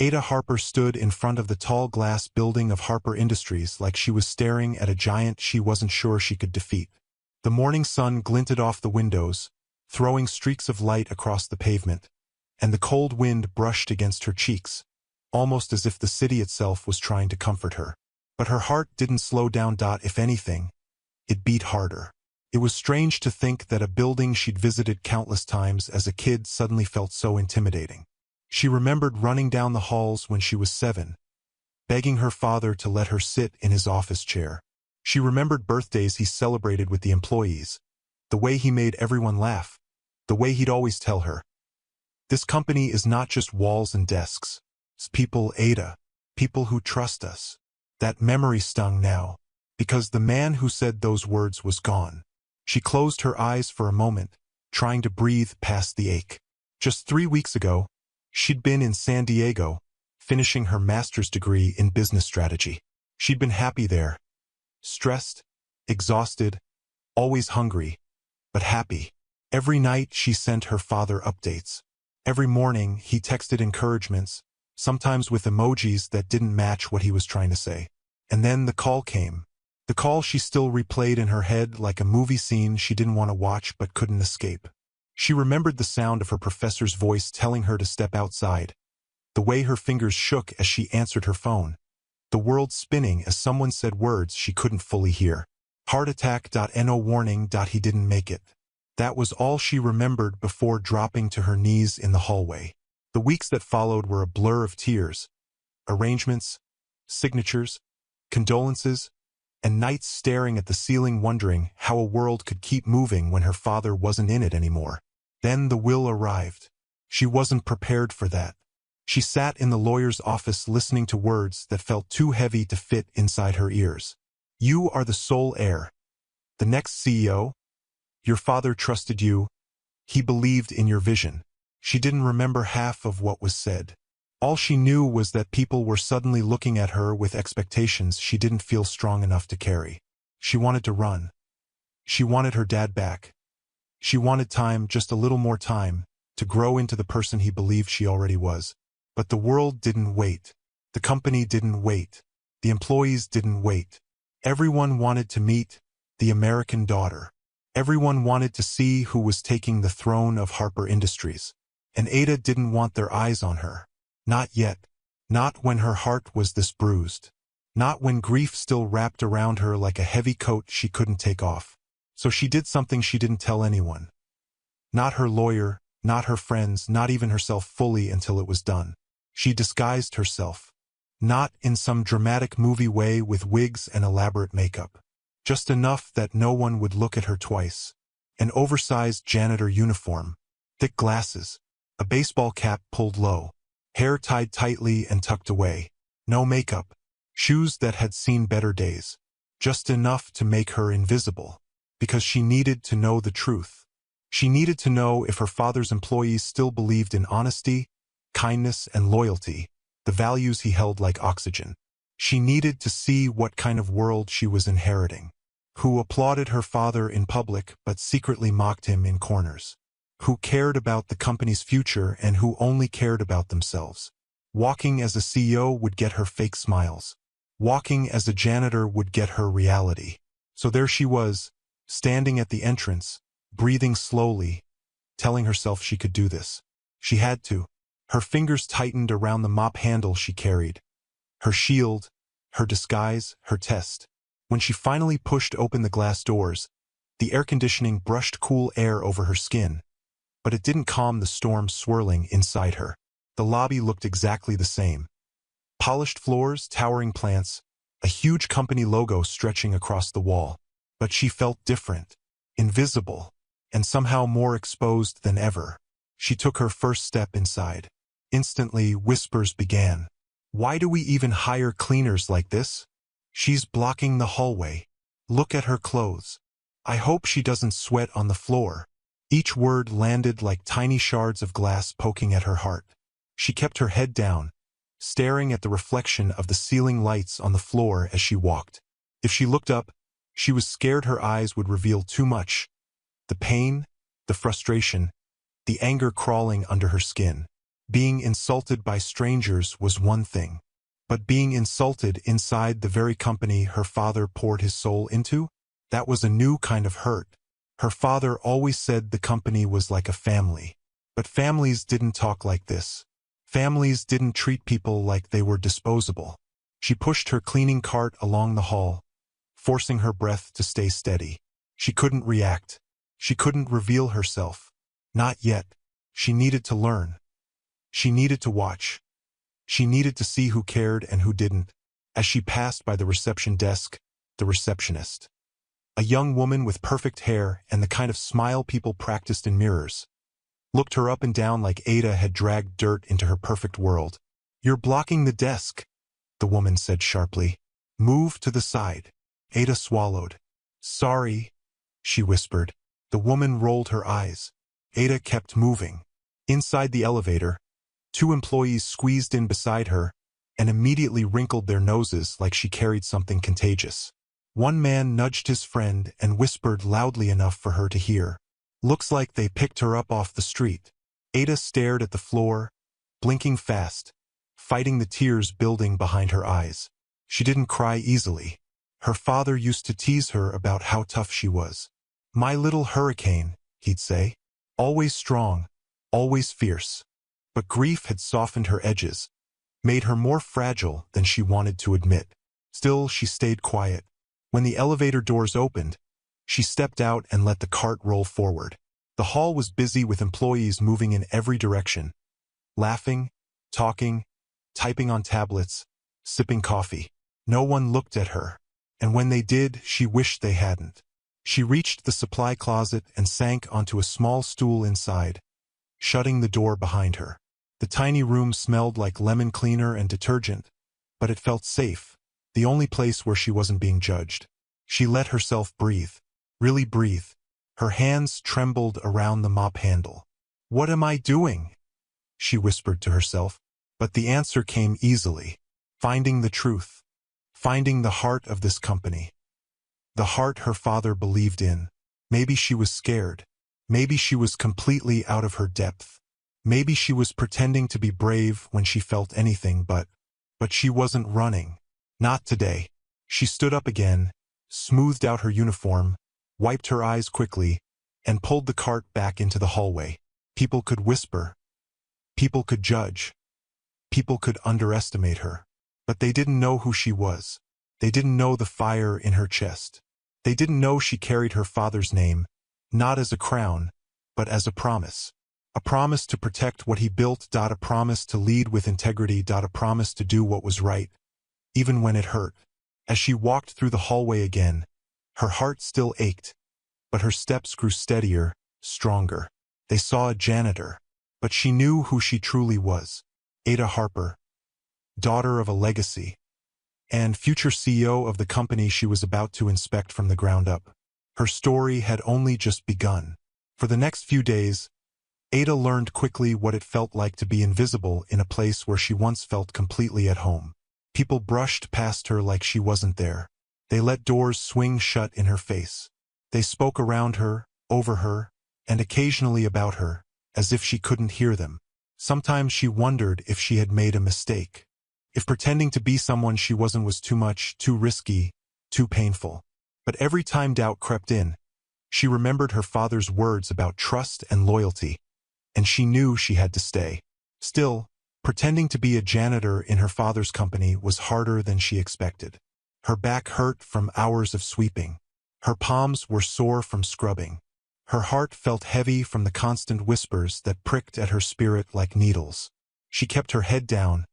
Ada Harper stood in front of the tall glass building of Harper Industries like she was staring at a giant she wasn't sure she could defeat. The morning sun glinted off the windows, throwing streaks of light across the pavement, and the cold wind brushed against her cheeks, almost as if the city itself was trying to comfort her. But her heart didn't slow down. If anything, it beat harder. It was strange to think that a building she'd visited countless times as a kid suddenly felt so intimidating. She remembered running down the halls when she was 7, begging her father to let her sit in his office chair. She remembered birthdays he celebrated with the employees, the way he made everyone laugh, the way he'd always tell her, "This company is not just walls and desks. It's people, Ada, people who trust us." That memory stung now, because the man who said those words was gone. She closed her eyes for a moment, trying to breathe past the ache. Just 3 weeks ago, she'd been in San Diego, finishing her master's degree in business strategy. She'd been happy there. Stressed, exhausted, always hungry, but happy. Every night she sent her father updates. Every morning he texted encouragements, sometimes with emojis that didn't match what he was trying to say. And then the call came. The call she still replayed in her head like a movie scene she didn't want to watch but couldn't escape. She remembered the sound of her professor's voice telling her to step outside, the way her fingers shook as she answered her phone, the world spinning as someone said words she couldn't fully hear. Heart attack. No warning. He didn't make it. That was all she remembered before dropping to her knees in the hallway. The weeks that followed were a blur of tears, arrangements, signatures, condolences, and nights staring at the ceiling wondering how a world could keep moving when her father wasn't in it anymore. Then the will arrived. She wasn't prepared for that. She sat in the lawyer's office listening to words that felt too heavy to fit inside her ears. "You are the sole heir. The next CEO? Your father trusted you. He believed in your vision." She didn't remember half of what was said. All she knew was that people were suddenly looking at her with expectations she didn't feel strong enough to carry. She wanted to run. She wanted her dad back. She wanted time, just a little more time, to grow into the person he believed she already was. But the world didn't wait. The company didn't wait. The employees didn't wait. Everyone wanted to meet the American daughter. Everyone wanted to see who was taking the throne of Harper Industries. And Ada didn't want their eyes on her. Not yet. Not when her heart was this bruised. Not when grief still wrapped around her like a heavy coat she couldn't take off. So she did something she didn't tell anyone. Not her lawyer, not her friends, not even herself fully until it was done. She disguised herself. Not in some dramatic movie way with wigs and elaborate makeup. Just enough that no one would look at her twice. An oversized janitor uniform. Thick glasses. A baseball cap pulled low. Hair tied tightly and tucked away. No makeup. Shoes that had seen better days. Just enough to make her invisible. Because she needed to know the truth. She needed to know if her father's employees still believed in honesty, kindness, and loyalty, the values he held like oxygen. She needed to see what kind of world she was inheriting. Who applauded her father in public but secretly mocked him in corners. Who cared about the company's future and who only cared about themselves. Walking as a CEO would get her fake smiles. Walking as a janitor would get her reality. So there she was, standing at the entrance, breathing slowly, telling herself she could do this. She had to. Her fingers tightened around the mop handle she carried. Her shield, her disguise, her test. When she finally pushed open the glass doors, the air conditioning brushed cool air over her skin. But it didn't calm the storm swirling inside her. The lobby looked exactly the same. Polished floors, towering plants, a huge company logo stretching across the wall. But she felt different, invisible, and somehow more exposed than ever. She took her first step inside. Instantly, whispers began. "Why do we even hire cleaners like this? She's blocking the hallway. Look at her clothes. I hope she doesn't sweat on the floor." Each word landed like tiny shards of glass poking at her heart. She kept her head down, staring at the reflection of the ceiling lights on the floor as she walked. If she looked up, she was scared her eyes would reveal too much. The pain, the frustration, the anger crawling under her skin. Being insulted by strangers was one thing. But being insulted inside the very company her father poured his soul into? That was a new kind of hurt. Her father always said the company was like a family. But families didn't talk like this. Families didn't treat people like they were disposable. She pushed her cleaning cart along the hall, forcing her breath to stay steady. She couldn't react. She couldn't reveal herself. Not yet. She needed to learn. She needed to watch. She needed to see who cared and who didn't. As she passed by the reception desk, the receptionist, a young woman with perfect hair and the kind of smile people practiced in mirrors, looked her up and down like Ada had dragged dirt into her perfect world. "You're blocking the desk," the woman said sharply. "Move to the side." Ada swallowed. "Sorry," she whispered. The woman rolled her eyes. Ada kept moving. Inside the elevator, two employees squeezed in beside her and immediately wrinkled their noses like she carried something contagious. One man nudged his friend and whispered loudly enough for her to hear. "Looks like they picked her up off the street." Ada stared at the floor, blinking fast, fighting the tears building behind her eyes. She didn't cry easily. Her father used to tease her about how tough she was. "My little hurricane," he'd say. "Always strong, always fierce." But grief had softened her edges, made her more fragile than she wanted to admit. Still, she stayed quiet. When the elevator doors opened, she stepped out and let the cart roll forward. The hall was busy with employees moving in every direction, laughing, talking, typing on tablets, sipping coffee. No one looked at her, and when they did, she wished they hadn't. She reached the supply closet and sank onto a small stool inside, shutting the door behind her. The tiny room smelled like lemon cleaner and detergent, but it felt safe, the only place where she wasn't being judged. She let herself breathe, really breathe. Her hands trembled around the mop handle. "What am I doing?" she whispered to herself. But the answer came easily. Finding the truth. Finding the heart of this company. The heart her father believed in. Maybe she was scared. Maybe she was completely out of her depth. Maybe she was pretending to be brave when she felt anything, but she wasn't running. Not today. She stood up again, smoothed out her uniform, wiped her eyes quickly, and pulled the cart back into the hallway. People could whisper. People could judge. People could underestimate her. But they didn't know who she was. They didn't know the fire in her chest. They didn't know she carried her father's name, not as a crown, but as a promise. A promise to protect what he built. A promise to lead with integrity. A promise to do what was right, even when it hurt. As she walked through the hallway again, her heart still ached, but her steps grew steadier, stronger. They saw a janitor, but she knew who she truly was. Ada Harper, daughter of a legacy, and future CEO of the company she was about to inspect from the ground up. Her story had only just begun. For the next few days, Ada learned quickly what it felt like to be invisible in a place where she once felt completely at home. People brushed past her like she wasn't there. They let doors swing shut in her face. They spoke around her, over her, and occasionally about her, as if she couldn't hear them. Sometimes she wondered if she had made a mistake. If pretending to be someone she wasn't was too much, too risky, too painful. But every time doubt crept in, she remembered her father's words about trust and loyalty, and she knew she had to stay. Still, pretending to be a janitor in her father's company was harder than she expected. Her back hurt from hours of sweeping. Her palms were sore from scrubbing. Her heart felt heavy from the constant whispers that pricked at her spirit like needles. She kept her head down,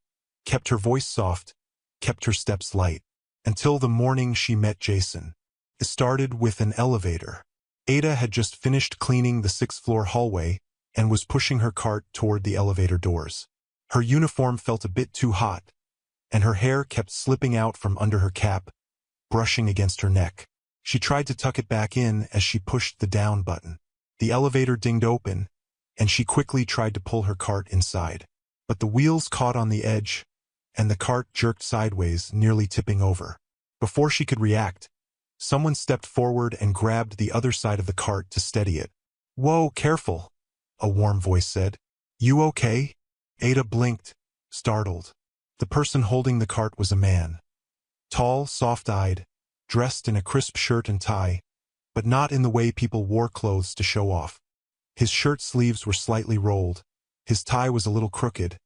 kept her voice soft, kept her steps light, until the morning she met Jason. It started with an elevator. Ada had just finished cleaning the sixth-floor hallway and was pushing her cart toward the elevator doors. Her uniform felt a bit too hot, and her hair kept slipping out from under her cap, brushing against her neck. She tried to tuck it back in as she pushed the down button. The elevator dinged open, and she quickly tried to pull her cart inside. But the wheels caught on the edge, and the cart jerked sideways, nearly tipping over. Before she could react, someone stepped forward and grabbed the other side of the cart to steady it. "Whoa, careful," a warm voice said. "You okay?" Ada blinked, startled. The person holding the cart was a man. Tall, soft-eyed, dressed in a crisp shirt and tie, but not in the way people wore clothes to show off. His shirt sleeves were slightly rolled, his tie was a little crooked,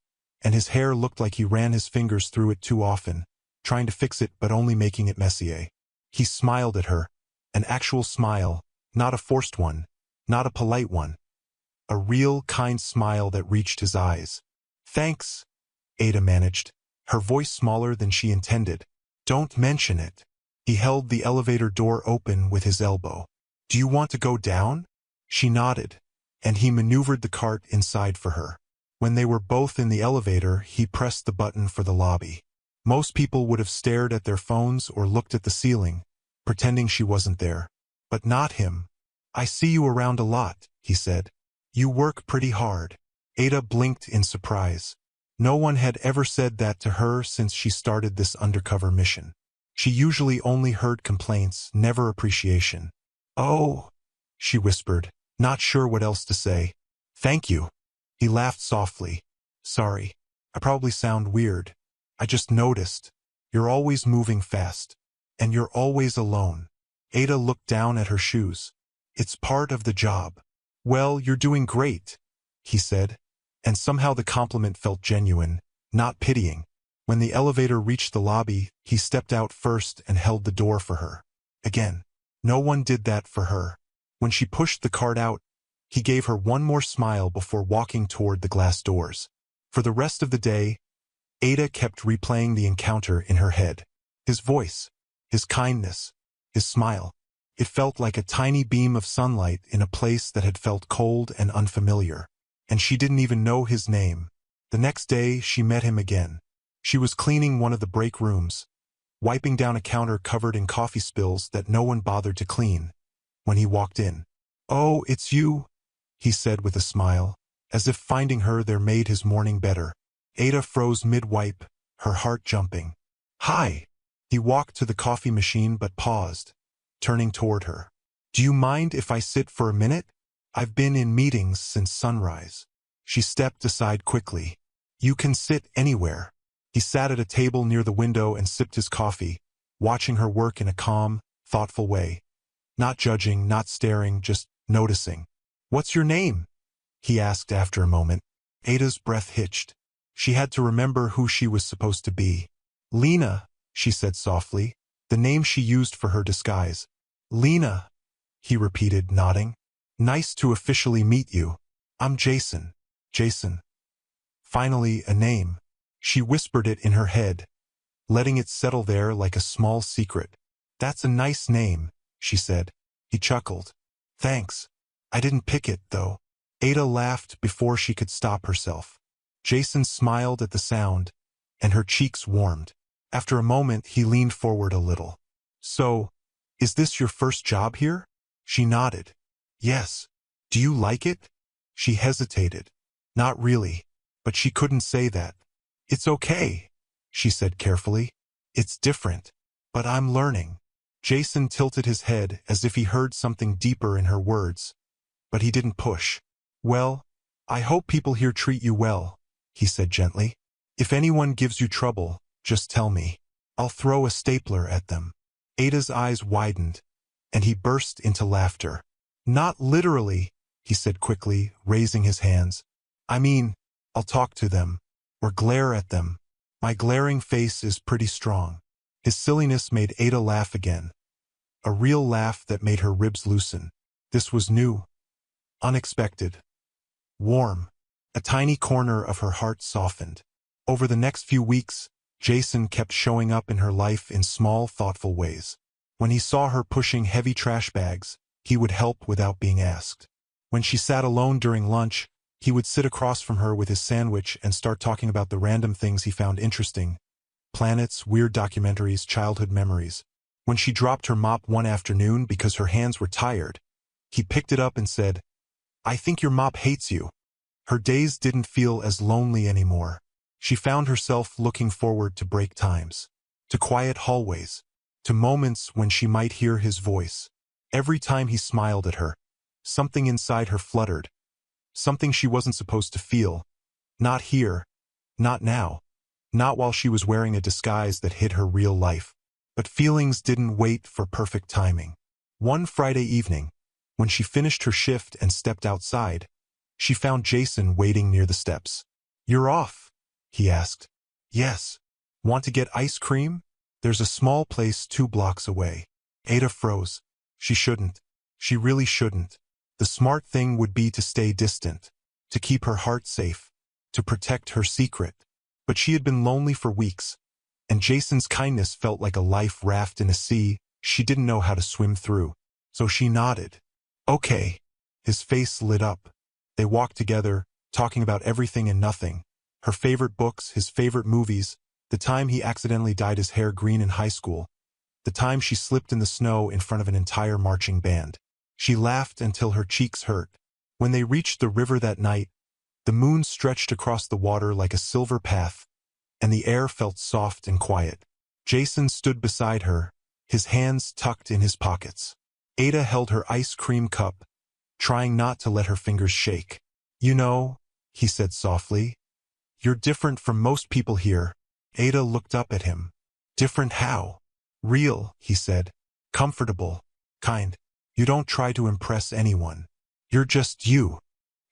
and his hair looked like he ran his fingers through it too often, trying to fix it but only making it messier. He smiled at her, an actual smile, not a forced one, not a polite one. A real, kind smile that reached his eyes. "Thanks," Ada managed, her voice smaller than she intended. "Don't mention it." He held the elevator door open with his elbow. "Do you want to go down?" She nodded, and he maneuvered the cart inside for her. When they were both in the elevator, he pressed the button for the lobby. Most people would have stared at their phones or looked at the ceiling, pretending she wasn't there. But not him. "I see you around a lot," he said. "You work pretty hard." Ada blinked in surprise. No one had ever said that to her since she started this undercover mission. She usually only heard complaints, never appreciation. "Oh," she whispered, not sure what else to say. "Thank you." He laughed softly. "Sorry. I probably sound weird. I just noticed. You're always moving fast. And you're always alone." Ada looked down at her shoes. "It's part of the job." "Well, you're doing great," he said, and somehow the compliment felt genuine, not pitying. When the elevator reached the lobby, he stepped out first and held the door for her. Again, no one did that for her. When she pushed the cart out, he gave her one more smile before walking toward the glass doors. For the rest of the day, Ada kept replaying the encounter in her head. His voice, his kindness, his smile. It felt like a tiny beam of sunlight in a place that had felt cold and unfamiliar. And she didn't even know his name. The next day, she met him again. She was cleaning one of the break rooms, wiping down a counter covered in coffee spills that no one bothered to clean, when he walked in. "Oh, it's you," he said with a smile, as if finding her there made his morning better. Ada froze mid-wipe, her heart jumping. "Hi." He walked to the coffee machine but paused, turning toward her. "Do you mind if I sit for a minute? I've been in meetings since sunrise." She stepped aside quickly. "You can sit anywhere." He sat at a table near the window and sipped his coffee, watching her work in a calm, thoughtful way. Not judging, not staring, just noticing. "What's your name?" he asked after a moment. Ada's breath hitched. She had to remember who she was supposed to be. "Lena," she said softly, the name she used for her disguise. "Lena," he repeated, nodding. "Nice to officially meet you. I'm Jason." Jason. Finally, a name. She whispered it in her head, letting it settle there like a small secret. "That's a nice name," she said. He chuckled. "Thanks. I didn't pick it, though." Ada laughed before she could stop herself. Jason smiled at the sound, and her cheeks warmed. After a moment, he leaned forward a little. "So, is this your first job here?" She nodded. "Yes. Do you like it?" She hesitated. Not really, but she couldn't say that. "It's okay," she said carefully. "It's different, but I'm learning." Jason tilted his head as if he heard something deeper in her words, but he didn't push. "Well, I hope people here treat you well," he said gently. "If anyone gives you trouble, just tell me. I'll throw a stapler at them." Ada's eyes widened, and he burst into laughter. "Not literally," he said quickly, raising his hands. "I mean, I'll talk to them, or glare at them. My glaring face is pretty strong." His silliness made Ada laugh again. A real laugh that made her ribs loosen. This was new, unexpected, warm. A tiny corner of her heart softened. Over the next few weeks, Jason kept showing up in her life in small, thoughtful ways. When he saw her pushing heavy trash bags, he would help without being asked. When she sat alone during lunch, he would sit across from her with his sandwich and start talking about the random things he found interesting. Planets, weird documentaries, childhood memories. When she dropped her mop one afternoon because her hands were tired, he picked it up and said, "I think your mop hates you." Her days didn't feel as lonely anymore. She found herself looking forward to break times, to quiet hallways, to moments when she might hear his voice. Every time he smiled at her, something inside her fluttered, something she wasn't supposed to feel, Not here. Not now. Not while she was wearing a disguise that hid her real life. But feelings didn't wait for perfect timing. One Friday evening, when she finished her shift and stepped outside, she found Jason waiting near the steps. "You're off?" he asked. "Yes. Want to get ice cream? There's a small place 2 blocks away." Ada froze. She shouldn't. She really shouldn't. The smart thing would be to stay distant, to keep her heart safe, to protect her secret. But she had been lonely for weeks, and Jason's kindness felt like a life raft in a sea she didn't know how to swim through. So she nodded. "Okay." His face lit up. They walked together, talking about everything and nothing. Her favorite books, his favorite movies, the time he accidentally dyed his hair green in high school, the time she slipped in the snow in front of an entire marching band. She laughed until her cheeks hurt. When they reached the river that night, the moon stretched across the water like a silver path, and the air felt soft and quiet. Jason stood beside her, his hands tucked in his pockets. Ada held her ice cream cup, trying not to let her fingers shake. "You know," he said softly, "you're different from most people here." Ada looked up at him. "Different how?" "Real," he said. "Comfortable. Kind. You don't try to impress anyone. You're just you."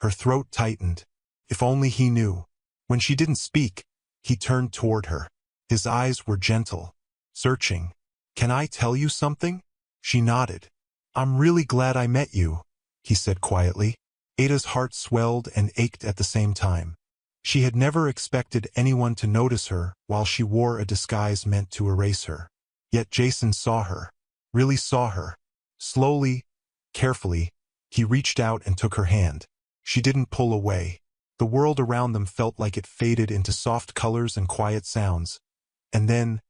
Her throat tightened. If only he knew. When she didn't speak, he turned toward her. His eyes were gentle, searching. "Can I tell you something?" She nodded. "I'm really glad I met you," he said quietly. Ada's heart swelled and ached at the same time. She had never expected anyone to notice her while she wore a disguise meant to erase her. Yet Jason saw her, really saw her. Slowly, carefully, he reached out and took her hand. She didn't pull away. The world around them felt like it faded into soft colors and quiet sounds. And then,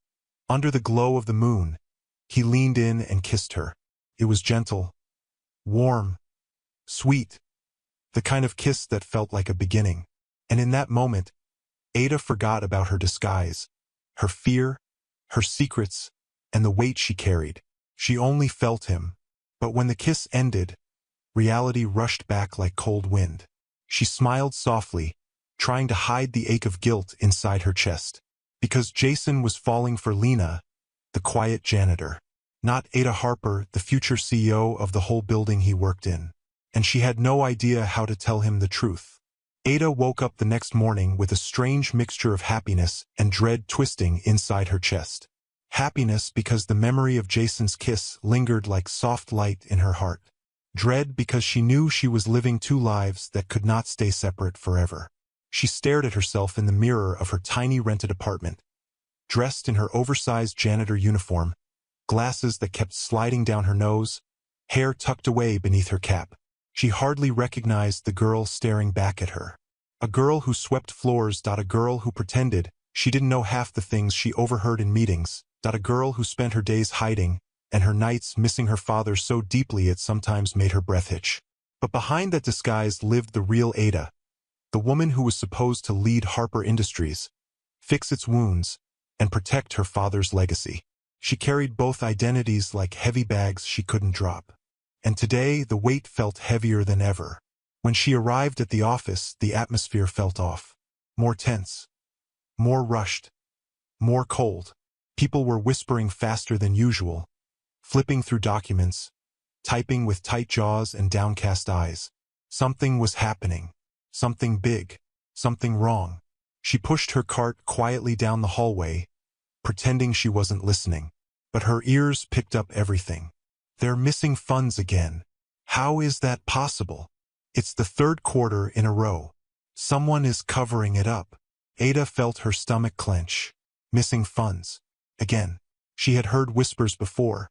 under the glow of the moon, he leaned in and kissed her. It was gentle, warm, sweet, the kind of kiss that felt like a beginning. And in that moment, Ada forgot about her disguise, her fear, her secrets, and the weight she carried. She only felt him. But when the kiss ended, reality rushed back like cold wind. She smiled softly, trying to hide the ache of guilt inside her chest. Because Jason was falling for Lena, the quiet janitor. Not Ada Harper, the future CEO of the whole building he worked in. And she had no idea how to tell him the truth. Ada woke up the next morning with a strange mixture of happiness and dread twisting inside her chest. Happiness because the memory of Jason's kiss lingered like soft light in her heart. Dread because she knew she was living 2 lives that could not stay separate forever. She stared at herself in the mirror of her tiny rented apartment, dressed in her oversized janitor uniform, glasses that kept sliding down her nose, hair tucked away beneath her cap. She hardly recognized the girl staring back at her. A girl who swept floors. A girl who pretended she didn't know half the things she overheard in meetings. A girl who spent her days hiding, and her nights missing her father so deeply it sometimes made her breath hitch. But behind that disguise lived the real Ada, the woman who was supposed to lead Harper Industries, fix its wounds, and protect her father's legacy. She carried both identities like heavy bags she couldn't drop. And today, the weight felt heavier than ever. When she arrived at the office, the atmosphere felt off. More tense. More rushed. More cold. People were whispering faster than usual, flipping through documents, typing with tight jaws and downcast eyes. Something was happening. Something big. Something wrong. She pushed her cart quietly down the hallway, pretending she wasn't listening. But her ears picked up everything. "They're missing funds again. How is that possible? It's the 3rd quarter in a row. Someone is covering it up." Ada felt her stomach clench. Missing funds. Again. She had heard whispers before,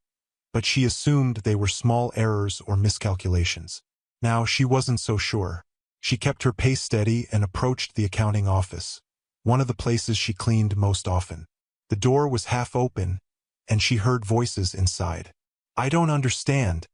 but she assumed they were small errors or miscalculations. Now she wasn't so sure. She kept her pace steady and approached the accounting office, one of the places she cleaned most often. The door was half open, and she heard voices inside. "I don't understand,"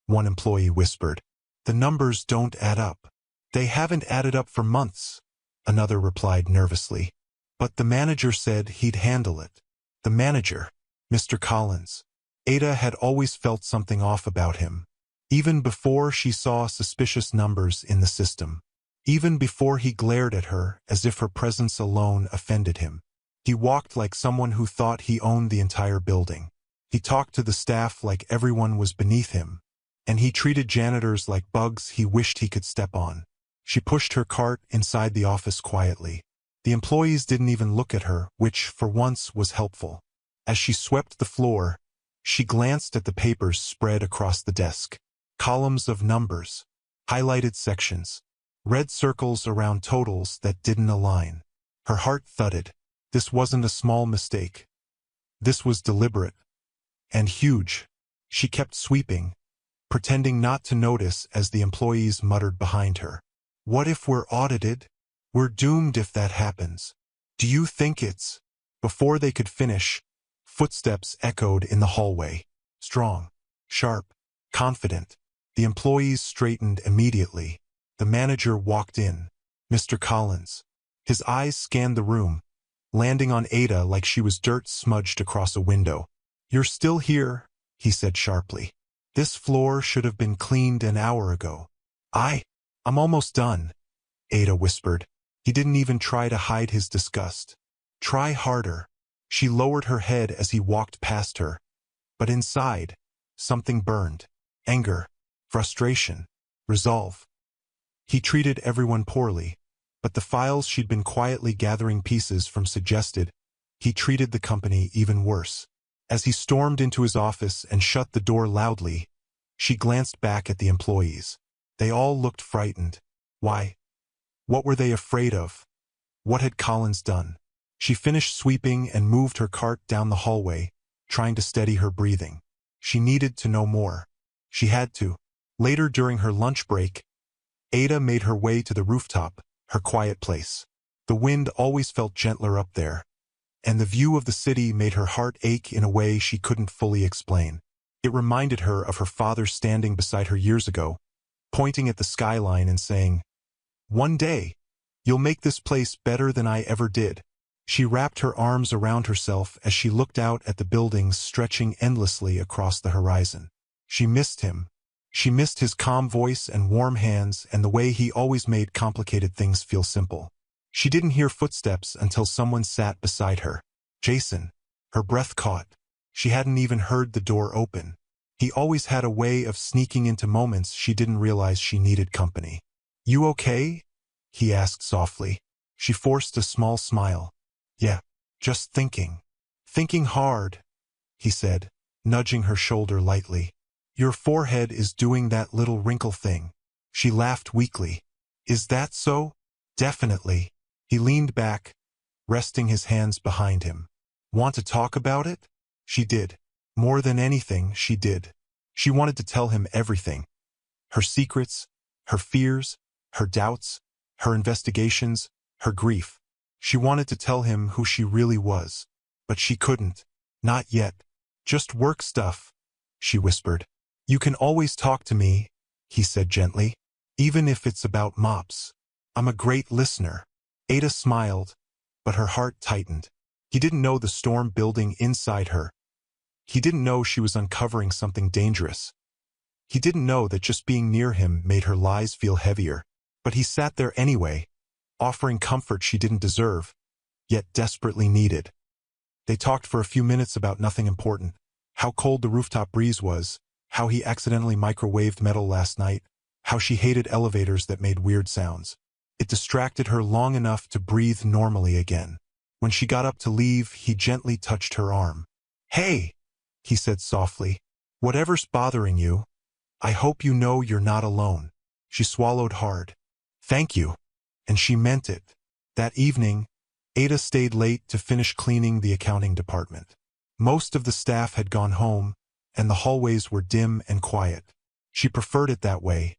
one employee whispered. "The numbers don't add up." "They haven't added up for months," another replied nervously. "But the manager said he'd handle it." The manager, Mr. Collins. Ada had always felt something off about him, even before she saw suspicious numbers in the system. even before he glared at her as if her presence alone offended him. He walked like someone who thought he owned the entire building. He talked to the staff like everyone was beneath him, and he treated janitors like bugs he wished he could step on. She pushed her cart inside the office quietly. The employees didn't even look at her, which, for once, was helpful. As she swept the floor, she glanced at the papers spread across the desk. Columns of numbers, highlighted sections, red circles around totals that didn't align. Her heart thudded. This wasn't a small mistake. This was deliberate. And huge. She kept sweeping, pretending not to notice as the employees muttered behind her. What if we're audited? We're doomed if that happens. Do you think it's... Before they could finish, footsteps echoed in the hallway. Strong, sharp, confident. The employees straightened immediately. The manager walked in. Mr. Collins. His eyes scanned the room, landing on Ada like she was dirt smudged across a window. You're still here, he said sharply. This floor should have been cleaned an hour ago. I'm almost done, Ada whispered. He didn't even try to hide his disgust. Try harder. She lowered her head as he walked past her. But inside, something burned. Anger, frustration, resolve. He treated everyone poorly, but the files she'd been quietly gathering pieces from suggested he treated the company even worse. As he stormed into his office and shut the door loudly, she glanced back at the employees. They all looked frightened. Why? What were they afraid of? What had Collins done? She finished sweeping and moved her cart down the hallway, trying to steady her breathing. She needed to know more. She had to. Later during her lunch break, Ada made her way to the rooftop, her quiet place. The wind always felt gentler up there, and the view of the city made her heart ache in a way she couldn't fully explain. It reminded her of her father standing beside her years ago, pointing at the skyline and saying, "One day, you'll make this place better than I ever did." She wrapped her arms around herself as she looked out at the buildings stretching endlessly across the horizon. She missed him. She missed his calm voice and warm hands and the way he always made complicated things feel simple. She didn't hear footsteps until someone sat beside her. Jason. Her breath caught. She hadn't even heard the door open. He always had a way of sneaking into moments she didn't realize she needed company. "You okay?" he asked softly. She forced a small smile. "Yeah, just thinking." "Thinking hard," he said, nudging her shoulder lightly. "Your forehead is doing that little wrinkle thing." She laughed weakly. "Is that so?" "Definitely." He leaned back, resting his hands behind him. "Want to talk about it?" She did. More than anything, she did. She wanted to tell him everything. Her secrets, her fears, her doubts, her investigations, her grief. She wanted to tell him who she really was. But she couldn't. Not yet. "Just work stuff," she whispered. "You can always talk to me," he said gently. "Even if it's about mops. I'm a great listener." Ada smiled, but her heart tightened. He didn't know the storm building inside her. He didn't know she was uncovering something dangerous. He didn't know that just being near him made her lies feel heavier. But he sat there anyway, offering comfort she didn't deserve, yet desperately needed. They talked for a few minutes about nothing important. How cold the rooftop breeze was, how he accidentally microwaved metal last night, how she hated elevators that made weird sounds. It distracted her long enough to breathe normally again. When she got up to leave, he gently touched her arm. "Hey," he said softly. "Whatever's bothering you, I hope you know you're not alone." She swallowed hard. "Thank you." And she meant it. That evening, Ada stayed late to finish cleaning the accounting department. Most of the staff had gone home, and the hallways were dim and quiet. She preferred it that way.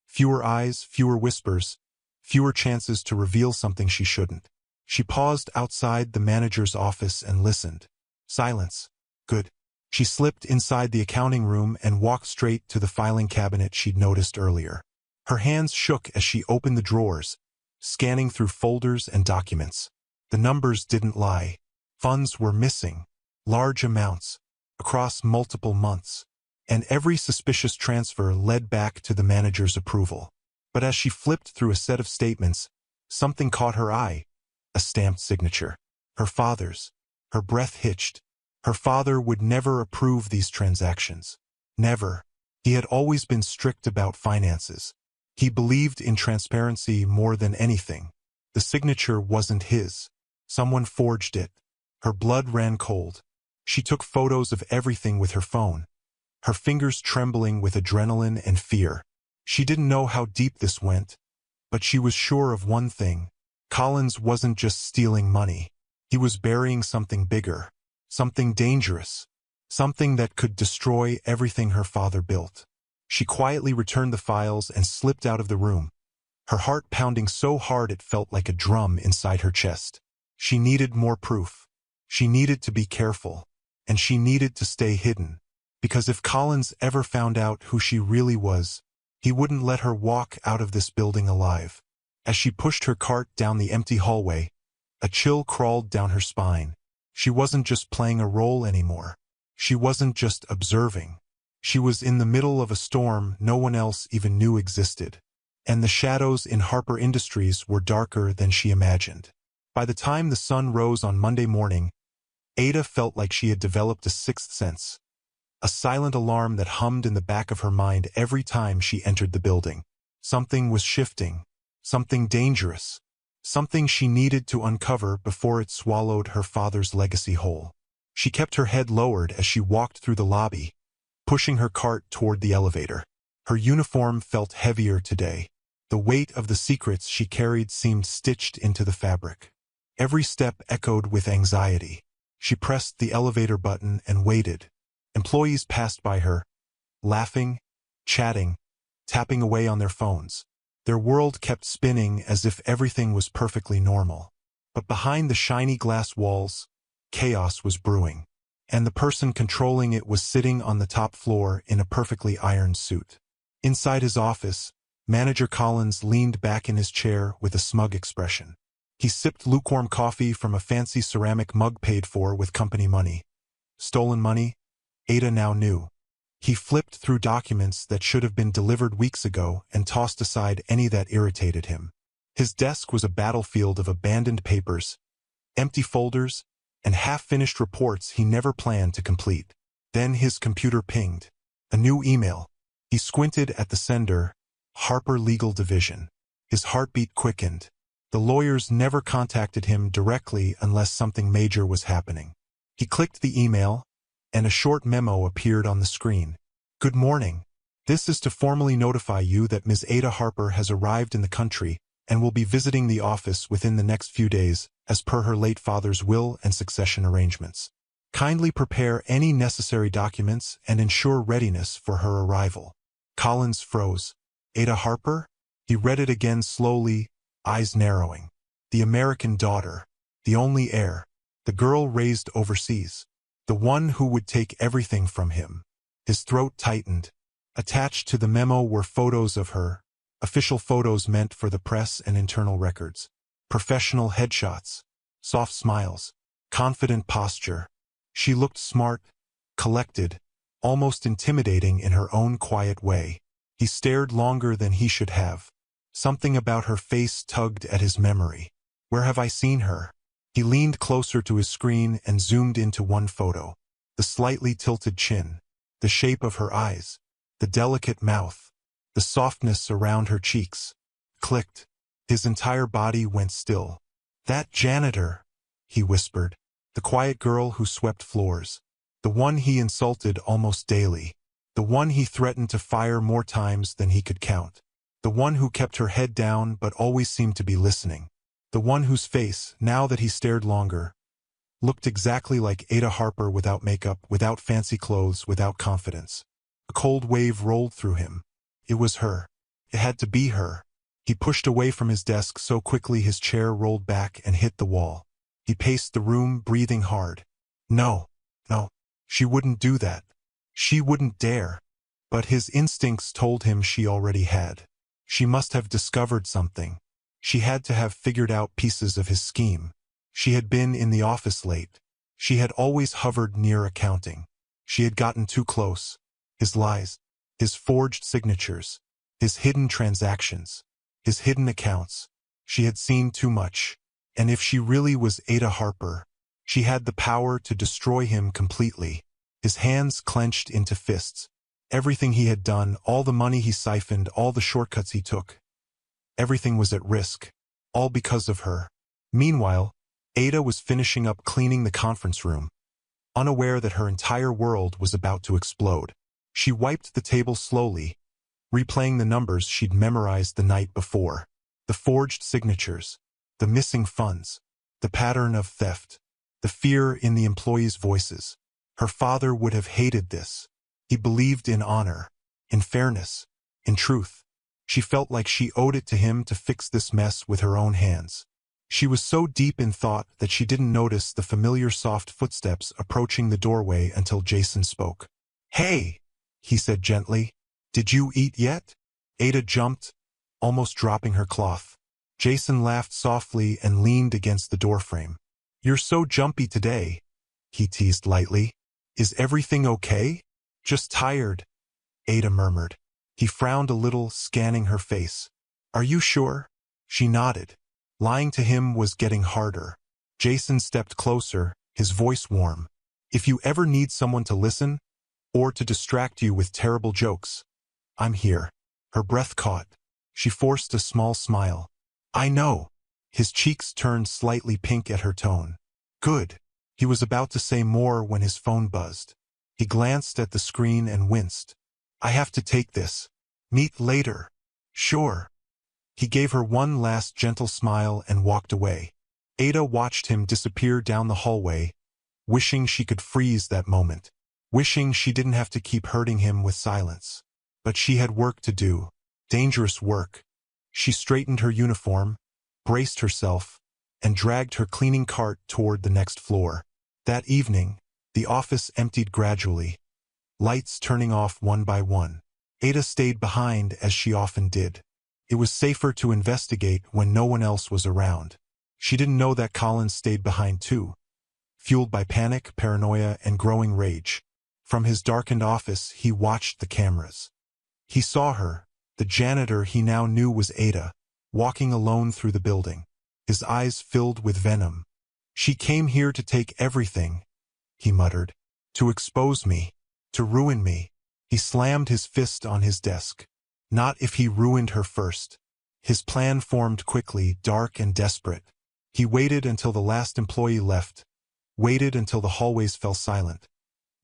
Fewer eyes, fewer whispers, fewer chances to reveal something she shouldn't. She paused outside the manager's office and listened. Silence. Good. She slipped inside the accounting room and walked straight to the filing cabinet she'd noticed earlier. Her hands shook as she opened the drawers, scanning through folders and documents. The numbers didn't lie. Funds were missing. Large amounts. Across multiple months. And every suspicious transfer led back to the manager's approval. But as she flipped through a set of statements, something caught her eye. A stamped signature. Her father's. Her breath hitched. Her father would never approve these transactions. Never. He had always been strict about finances. He believed in transparency more than anything. The signature wasn't his. Someone forged it. Her blood ran cold. She took photos of everything with her phone, her fingers trembling with adrenaline and fear. She didn't know how deep this went, but she was sure of one thing. Collins wasn't just stealing money. He was burying something bigger, something dangerous, something that could destroy everything her father built. She quietly returned the files and slipped out of the room, her heart pounding so hard it felt like a drum inside her chest. She needed more proof. She needed to be careful, and she needed to stay hidden, because if Collins ever found out who she really was, he wouldn't let her walk out of this building alive. As she pushed her cart down the empty hallway, a chill crawled down her spine. She wasn't just playing a role anymore. She wasn't just observing. She was in the middle of a storm no one else even knew existed. And the shadows in Harper Industries were darker than she imagined. By the time the sun rose on Monday morning, Ada felt like she had developed a sixth sense, a silent alarm that hummed in the back of her mind every time she entered the building. Something was shifting, something dangerous, something she needed to uncover before it swallowed her father's legacy whole. She kept her head lowered as she walked through the lobby, pushing her cart toward the elevator. Her uniform felt heavier today. The weight of the secrets she carried seemed stitched into the fabric. Every step echoed with anxiety. She pressed the elevator button and waited. Employees passed by her, laughing, chatting, tapping away on their phones. Their world kept spinning as if everything was perfectly normal. But behind the shiny glass walls, chaos was brewing. And the person controlling it was sitting on the top floor in a perfectly ironed suit. Inside his office, Manager Collins leaned back in his chair with a smug expression. He sipped lukewarm coffee from a fancy ceramic mug paid for with company money. Stolen money? Ada now knew. He flipped through documents that should have been delivered weeks ago and tossed aside any that irritated him. His desk was a battlefield of abandoned papers, empty folders, and half-finished reports he never planned to complete. Then his computer pinged. A new email. He squinted at the sender, Harper Legal Division. His heartbeat quickened. The lawyers never contacted him directly unless something major was happening. He clicked the email, and a short memo appeared on the screen. Good morning. This is to formally notify you that Ms. Ada Harper has arrived in the country and will be visiting the office within the next few days, as per her late father's will and succession arrangements. Kindly prepare any necessary documents and ensure readiness for her arrival. Collins froze. Ada Harper? He read it again slowly, eyes narrowing. The American daughter. The only heir. The girl raised overseas. The one who would take everything from him. His throat tightened. Attached to the memo were photos of her, official photos meant for the press and internal records. Professional headshots. Soft smiles. Confident posture. She looked smart, collected, almost intimidating in her own quiet way. He stared longer than he should have. Something about her face tugged at his memory. Where have I seen her? He leaned closer to his screen and zoomed into one photo. The slightly tilted chin, the shape of her eyes, the delicate mouth, the softness around her cheeks. Clicked. His entire body went still. That janitor, he whispered. The quiet girl who swept floors. The one he insulted almost daily. The one he threatened to fire more times than he could count. The one who kept her head down but always seemed to be listening. The one whose face, now that he stared longer, looked exactly like Ada Harper without makeup, without fancy clothes, without confidence. A cold wave rolled through him. It was her. It had to be her. He pushed away from his desk so quickly his chair rolled back and hit the wall. He paced the room, breathing hard. No, she wouldn't do that. She wouldn't dare. But his instincts told him she already had. She must have discovered something. She had to have figured out pieces of his scheme. She had been in the office late. She had always hovered near accounting. She had gotten too close. His lies, his forged signatures, his hidden transactions, his hidden accounts. She had seen too much. And if she really was Ada Harper, she had the power to destroy him completely. His hands clenched into fists. Everything he had done, all the money he siphoned, all the shortcuts he took, everything was at risk, all because of her. Meanwhile, Ada was finishing up cleaning the conference room, unaware that her entire world was about to explode. She wiped the table slowly, replaying the numbers she'd memorized the night before. The forged signatures, the missing funds, the pattern of theft, the fear in the employees' voices. Her father would have hated this. He believed in honor, in fairness, in truth. She felt like she owed it to him to fix this mess with her own hands. She was so deep in thought that she didn't notice the familiar soft footsteps approaching the doorway until Jason spoke. "Hey," he said gently. "Did you eat yet?" Ada jumped, almost dropping her cloth. Jason laughed softly and leaned against the doorframe. "You're so jumpy today," he teased lightly. "Is everything okay?" "Just tired," Ada murmured. He frowned a little, scanning her face. "Are you sure?" She nodded. Lying to him was getting harder. Jason stepped closer, his voice warm. "If you ever need someone to listen, or to distract you with terrible jokes, I'm here." Her breath caught. She forced a small smile. "I know." His cheeks turned slightly pink at her tone. "Good." He was about to say more when his phone buzzed. He glanced at the screen and winced. "I have to take this. Meet later." "Sure." He gave her one last gentle smile and walked away. Ada watched him disappear down the hallway, wishing she could freeze that moment, wishing she didn't have to keep hurting him with silence. But she had work to do, dangerous work. She straightened her uniform, braced herself, and dragged her cleaning cart toward the next floor. That evening, the office emptied gradually, lights turning off one by one. Ada stayed behind as she often did. It was safer to investigate when no one else was around. She didn't know that Collins stayed behind too, fueled by panic, paranoia, and growing rage. From his darkened office, he watched the cameras. He saw her, the janitor he now knew was Ada, walking alone through the building, his eyes filled with venom. "She came here to take everything," he muttered. "To expose me, to ruin me." He slammed his fist on his desk. Not if he ruined her first. His plan formed quickly, dark and desperate. He waited until the last employee left, waited until the hallways fell silent,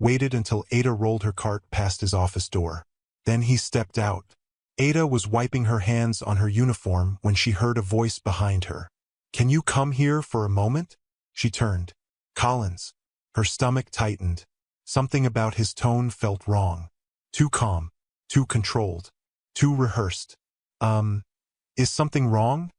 waited until Ada rolled her cart past his office door. Then he stepped out. Ada was wiping her hands on her uniform when she heard a voice behind her. "Can you come here for a moment?" She turned. Collins. Her stomach tightened. Something about his tone felt wrong. Too calm, too controlled, too rehearsed. Is something wrong?"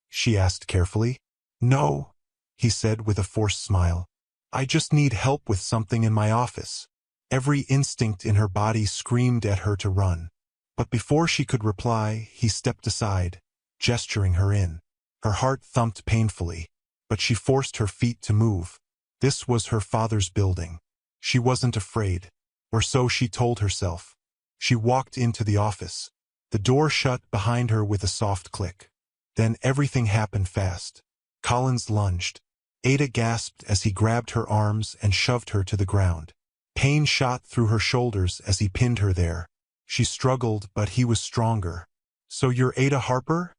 she asked carefully. "No," he said with a forced smile. "I just need help with something in my office." Every instinct in her body screamed at her to run. But before she could reply, he stepped aside, gesturing her in. Her heart thumped painfully, but she forced her feet to move. This was her father's building. She wasn't afraid, or so she told herself. She walked into the office. The door shut behind her with a soft click. Then everything happened fast. Collins lunged. Ada gasped as he grabbed her arms and shoved her to the ground. Pain shot through her shoulders as he pinned her there. She struggled, but he was stronger. "So you're Ada Harper?"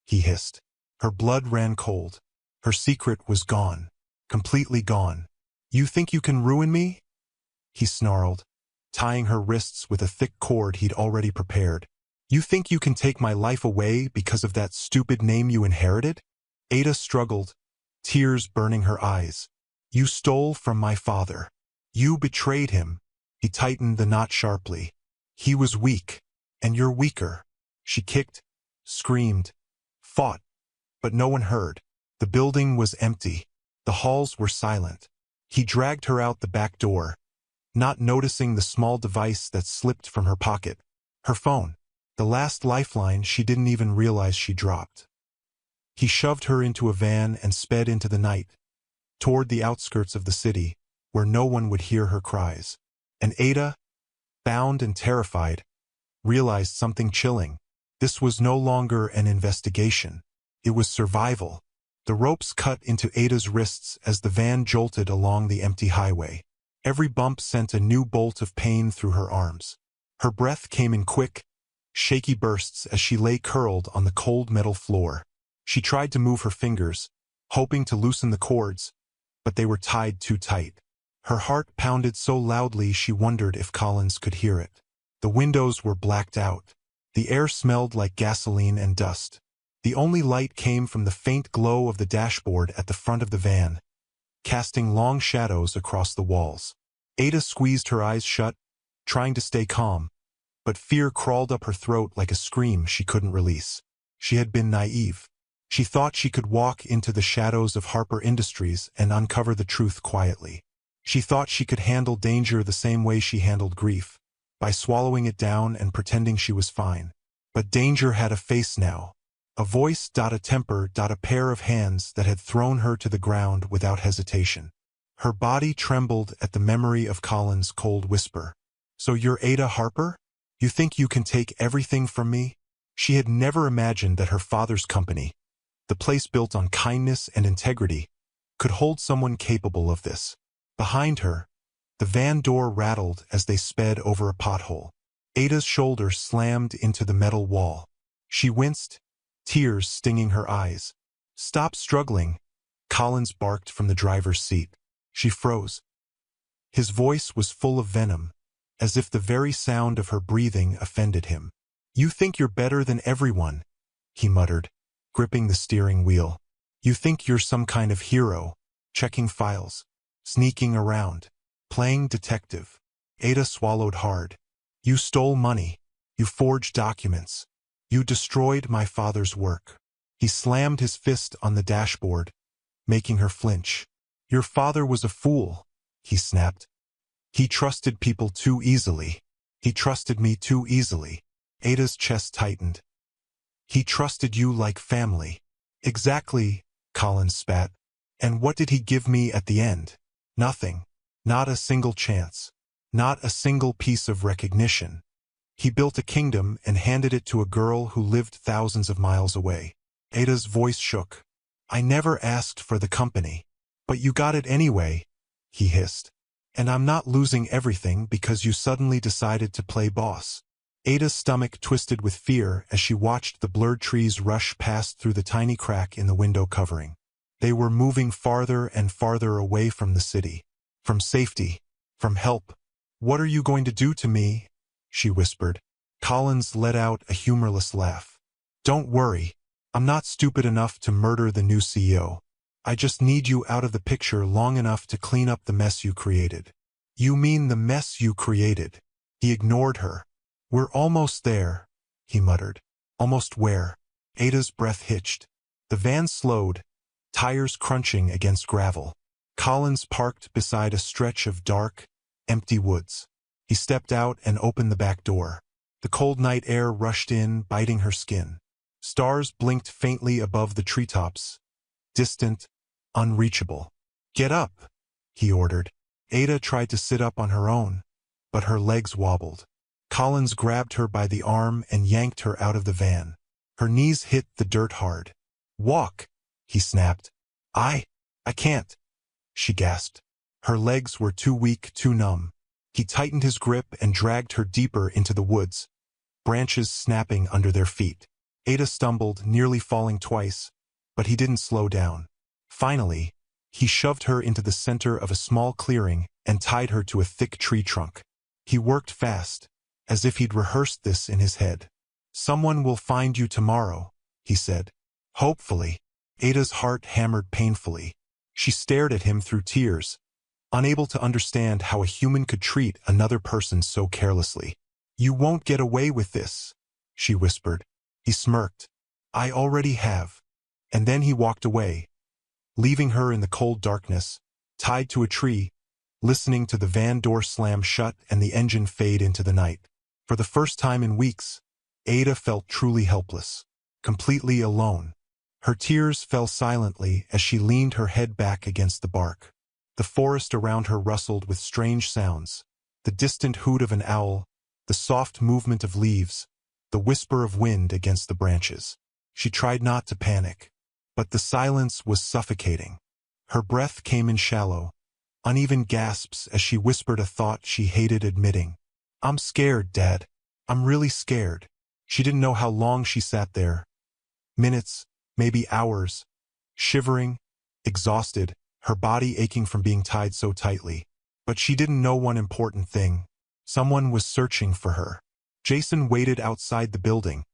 he hissed. Her blood ran cold. Her secret was gone. Completely gone. "You think you can ruin me?" he snarled, tying her wrists with a thick cord he'd already prepared. "You think you can take my life away because of that stupid name you inherited?" Ada struggled, tears burning her eyes. "You stole from my father. You betrayed him." He tightened the knot sharply. "He was weak, and you're weaker." She kicked, screamed, fought, but no one heard. The building was empty. The halls were silent. He dragged her out the back door, not noticing the small device that slipped from her pocket. Her phone. The last lifeline she didn't even realize she dropped. He shoved her into a van and sped into the night, toward the outskirts of the city, where no one would hear her cries. And Ada, bound and terrified, realized something chilling. This was no longer an investigation. It was survival. The ropes cut into Ada's wrists as the van jolted along the empty highway. Every bump sent a new bolt of pain through her arms. Her breath came in quick, shaky bursts as she lay curled on the cold metal floor. She tried to move her fingers, hoping to loosen the cords, but they were tied too tight. Her heart pounded so loudly she wondered if Collins could hear it. The windows were blacked out. The air smelled like gasoline and dust. The only light came from the faint glow of the dashboard at the front of the van, casting long shadows across the walls. Ada squeezed her eyes shut, trying to stay calm, but fear crawled up her throat like a scream she couldn't release. She had been naive. She thought she could walk into the shadows of Harper Industries and uncover the truth quietly. She thought she could handle danger the same way she handled grief, by swallowing it down and pretending she was fine. But danger had a face now. A voice, a temper, a pair of hands that had thrown her to the ground without hesitation. Her body trembled at the memory of Colin's cold whisper. "So you're Ada Harper? You think you can take everything from me?" She had never imagined that her father's company, the place built on kindness and integrity, could hold someone capable of this. Behind her, the van door rattled as they sped over a pothole. Ada's shoulder slammed into the metal wall. She winced, tears stinging her eyes. "Stop struggling," Collins barked from the driver's seat. She froze. His voice was full of venom, as if the very sound of her breathing offended him. "You think you're better than everyone," he muttered, gripping the steering wheel. "You think you're some kind of hero, checking files, sneaking around, playing detective." Ada swallowed hard. "You stole money. You forged documents. You destroyed my father's work." He slammed his fist on the dashboard, making her flinch. "Your father was a fool," he snapped. "He trusted people too easily. He trusted me too easily." Ada's chest tightened. "He trusted you like family." "Exactly," Collins spat. "And what did he give me at the end? Nothing. Not a single chance. Not a single piece of recognition. He built a kingdom and handed it to a girl who lived thousands of miles away." Ada's voice shook. "I never asked for the company. But you got it anyway," he hissed. "And I'm not losing everything because you suddenly decided to play boss." Ada's stomach twisted with fear as she watched the blurred trees rush past through the tiny crack in the window covering. They were moving farther and farther away from the city, from safety, from help. "What are you going to do to me?" she whispered. Collins let out a humorless laugh. "Don't worry. I'm not stupid enough to murder the new CEO. I just need you out of the picture long enough to clean up the mess you created." "You mean the mess you created?" He ignored her. "We're almost there," he muttered. "Almost where?" Ada's breath hitched. The van slowed, tires crunching against gravel. Collins parked beside a stretch of dark, empty woods. He stepped out and opened the back door. The cold night air rushed in, biting her skin. Stars blinked faintly above the treetops, distant, unreachable. "Get up," he ordered. Ada tried to sit up on her own, but her legs wobbled. Collins grabbed her by the arm and yanked her out of the van. Her knees hit the dirt hard. "Walk," he snapped. I can't," she gasped. Her legs were too weak, too numb. He tightened his grip and dragged her deeper into the woods, branches snapping under their feet. Ada stumbled, nearly falling twice, but he didn't slow down. Finally, he shoved her into the center of a small clearing and tied her to a thick tree trunk. He worked fast, as if he'd rehearsed this in his head. "Someone will find you tomorrow," he said. "Hopefully." Ada's heart hammered painfully. She stared at him through tears, unable to understand how a human could treat another person so carelessly. "You won't get away with this," she whispered. He smirked. "I already have." And then he walked away, leaving her in the cold darkness, tied to a tree, listening to the van door slam shut and the engine fade into the night. For the first time in weeks, Ada felt truly helpless, completely alone. Her tears fell silently as she leaned her head back against the bark. The forest around her rustled with strange sounds, the distant hoot of an owl, the soft movement of leaves, the whisper of wind against the branches. She tried not to panic, but the silence was suffocating. Her breath came in shallow, uneven gasps as she whispered a thought she hated admitting. "I'm scared, Dad. I'm really scared." She didn't know how long she sat there. Minutes, maybe hours, shivering, exhausted, her body aching from being tied so tightly. But she didn't know one important thing. Someone was searching for her. Jason waited outside the building,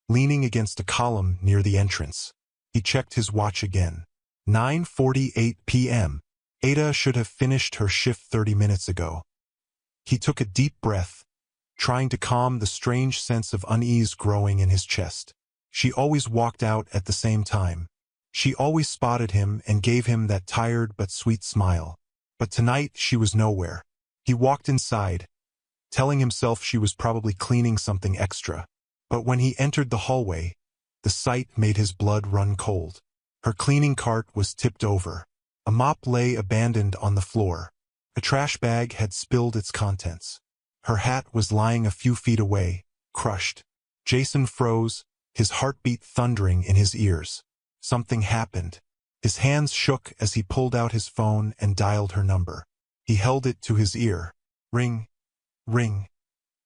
leaning against a column near the entrance. He checked his watch again. 9:48 p.m. Ada should have finished her shift 30 minutes ago. He took a deep breath, trying to calm the strange sense of unease growing in his chest. She always walked out at the same time. She always spotted him and gave him that tired but sweet smile. But tonight she was nowhere. He walked inside, telling himself she was probably cleaning something extra. But when he entered the hallway, the sight made his blood run cold. Her cleaning cart was tipped over. A mop lay abandoned on the floor. A trash bag had spilled its contents. Her hat was lying a few feet away, crushed. Jason froze, his heartbeat thundering in his ears. Something happened. His hands shook as he pulled out his phone and dialed her number. He held it to his ear. Ring, ring,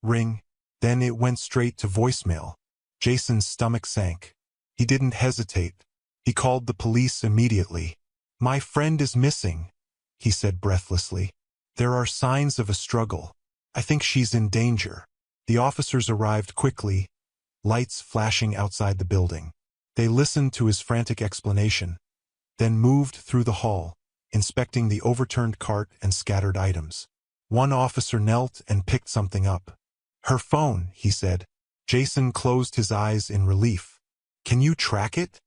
ring. Then it went straight to voicemail. Jason's stomach sank. He didn't hesitate. He called the police immediately. "My friend is missing," he said breathlessly. "There are signs of a struggle. I think she's in danger." The officers arrived quickly, lights flashing outside the building. They listened to his frantic explanation, then moved through the hall, inspecting the overturned cart and scattered items. One officer knelt and picked something up. "Her phone," he said. Jason closed his eyes in relief. "Can you track it?"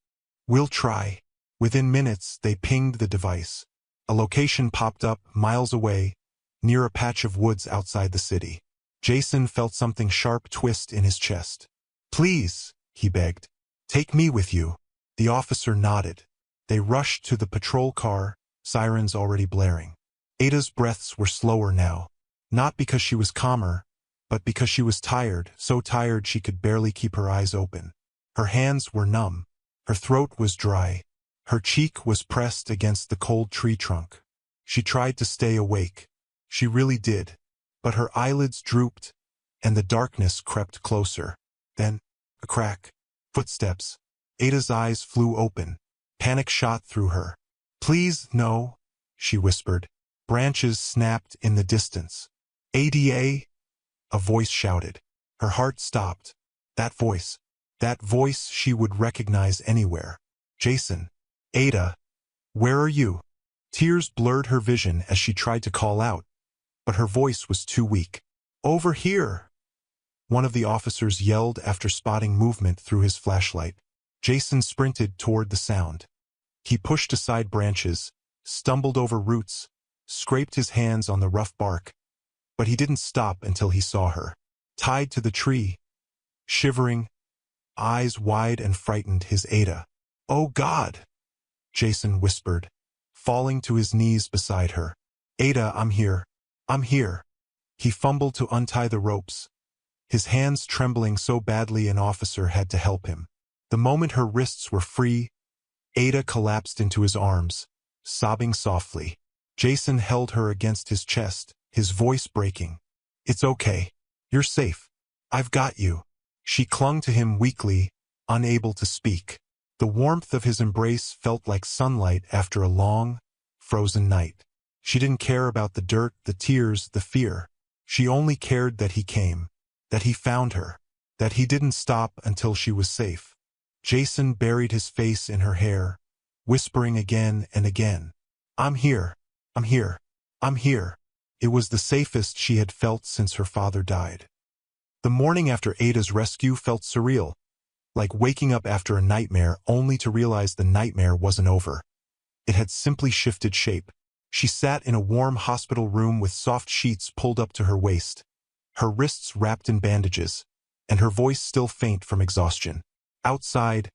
"We'll try." Within minutes, they pinged the device. A location popped up miles away, near a patch of woods outside the city. Jason felt something sharp twist in his chest. "Please," he begged, "take me with you." The officer nodded. They rushed to the patrol car, sirens already blaring. Ada's breaths were slower now, not because she was calmer, but because she was tired, so tired she could barely keep her eyes open. Her hands were numb. Her throat was dry. Her cheek was pressed against the cold tree trunk. She tried to stay awake. She really did. But her eyelids drooped, and the darkness crept closer. Then, a crack. Footsteps. Ada's eyes flew open. Panic shot through her. "Please, no," she whispered. Branches snapped in the distance. "ADA?" a voice shouted. Her heart stopped. That voice she would recognize anywhere. Jason. "Ada, where are you?" Tears blurred her vision as she tried to call out, but her voice was too weak. "Over here," one of the officers yelled after spotting movement through his flashlight. Jason sprinted toward the sound. He pushed aside branches, stumbled over roots, scraped his hands on the rough bark, but he didn't stop until he saw her, tied to the tree, shivering, eyes wide and frightened. His Ada. "Oh God," Jason whispered, falling to his knees beside her. "Ada, I'm here. I'm here." He fumbled to untie the ropes, his hands trembling so badly an officer had to help him. The moment her wrists were free, Ada collapsed into his arms, sobbing softly. Jason held her against his chest, his voice breaking. "It's okay. You're safe. I've got you." She clung to him weakly, unable to speak. The warmth of his embrace felt like sunlight after a long, frozen night. She didn't care about the dirt, the tears, the fear. She only cared that he came, that he found her, that he didn't stop until she was safe. Jason buried his face in her hair, whispering again and again, "I'm here. I'm here. I'm here." It was the safest she had felt since her father died. The morning after Ada's rescue felt surreal, like waking up after a nightmare only to realize the nightmare wasn't over. It had simply shifted shape. She sat in a warm hospital room with soft sheets pulled up to her waist, her wrists wrapped in bandages, and her voice still faint from exhaustion. Outside,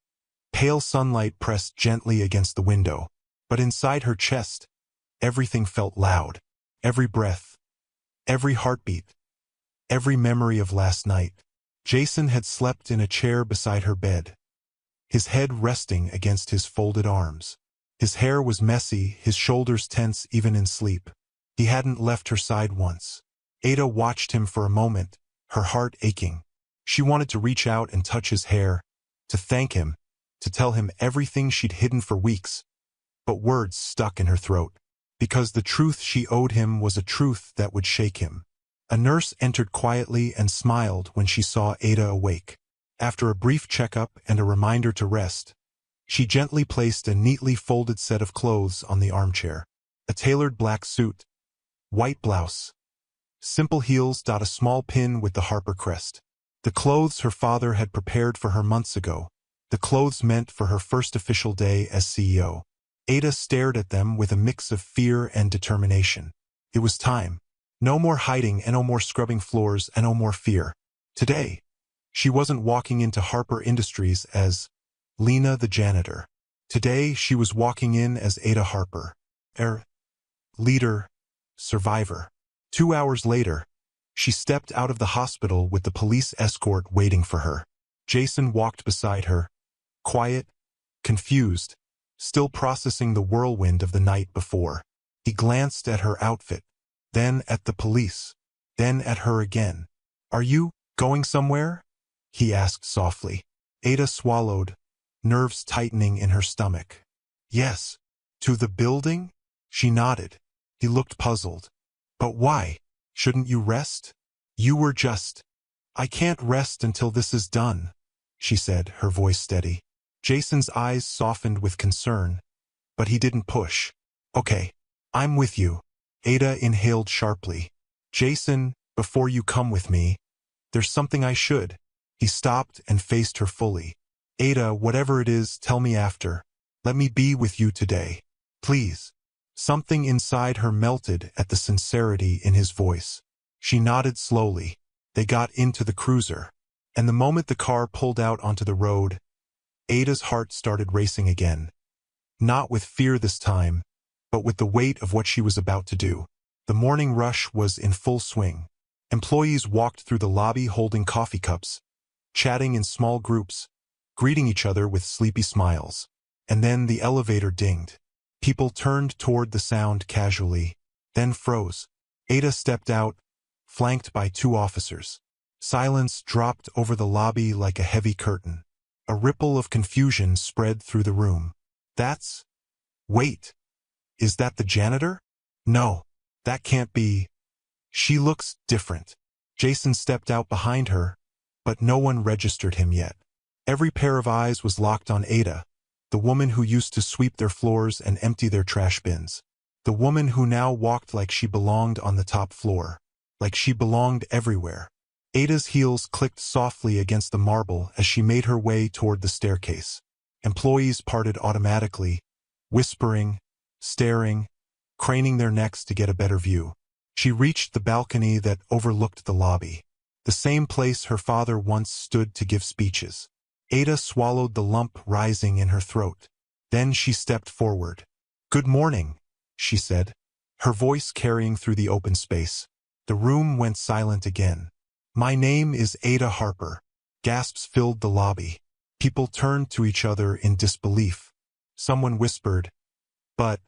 pale sunlight pressed gently against the window, but inside her chest, everything felt loud. Every breath, every heartbeat, every memory of last night. Jason had slept in a chair beside her bed, his head resting against his folded arms. His hair was messy, his shoulders tense even in sleep. He hadn't left her side once. Ada watched him for a moment, her heart aching. She wanted to reach out and touch his hair, to thank him, to tell him everything she'd hidden for weeks. But words stuck in her throat, because the truth she owed him was a truth that would shake him. A nurse entered quietly and smiled when she saw Ada awake. After a brief checkup and a reminder to rest, she gently placed a neatly folded set of clothes on the armchair. A tailored black suit, white blouse, simple heels, a small pin with the Harper crest. The clothes her father had prepared for her months ago. The clothes meant for her first official day as CEO. Ada stared at them with a mix of fear and determination. It was time. No more hiding and no more scrubbing floors and no more fear. Today, she wasn't walking into Harper Industries as Lena the janitor. Today, she was walking in as Ada Harper. Leader, survivor. 2 hours later, she stepped out of the hospital with the police escort waiting for her. Jason walked beside her, quiet, confused, still processing the whirlwind of the night before. He glanced at her outfit, then at the police, then at her again. "Are you going somewhere?" he asked softly. Ada swallowed, nerves tightening in her stomach. "Yes." "To the building?" She nodded. He looked puzzled. "But why? Shouldn't you rest?" "You were just—" "I can't rest until this is done," she said, her voice steady. Jason's eyes softened with concern, but he didn't push. "Okay, I'm with you." Ada inhaled sharply. "Jason, before you come with me, there's something I should." He stopped and faced her fully. "Ada, whatever it is, tell me after. Let me be with you today. Please." Something inside her melted at the sincerity in his voice. She nodded slowly. They got into the cruiser, and the moment the car pulled out onto the road, Ada's heart started racing again. Not with fear this time, but with the weight of what she was about to do. The morning rush was in full swing. Employees walked through the lobby holding coffee cups, chatting in small groups, greeting each other with sleepy smiles. And then the elevator dinged. People turned toward the sound casually, then froze. Ada stepped out, flanked by 2 officers. Silence dropped over the lobby like a heavy curtain. A ripple of confusion spread through the room. Wait, is that the janitor? No, that can't be. She looks different. Jason stepped out behind her, but no one registered him yet. Every pair of eyes was locked on Ada, the woman who used to sweep their floors and empty their trash bins. The woman who now walked like she belonged on the top floor, like she belonged everywhere. Ada's heels clicked softly against the marble as she made her way toward the staircase. Employees parted automatically, whispering, staring, craning their necks to get a better view. She reached the balcony that overlooked the lobby, the same place her father once stood to give speeches. Ada swallowed the lump rising in her throat. Then she stepped forward. "Good morning," she said, her voice carrying through the open space. The room went silent again. "My name is Ada Harper." Gasps filled the lobby. People turned to each other in disbelief. Someone whispered, "But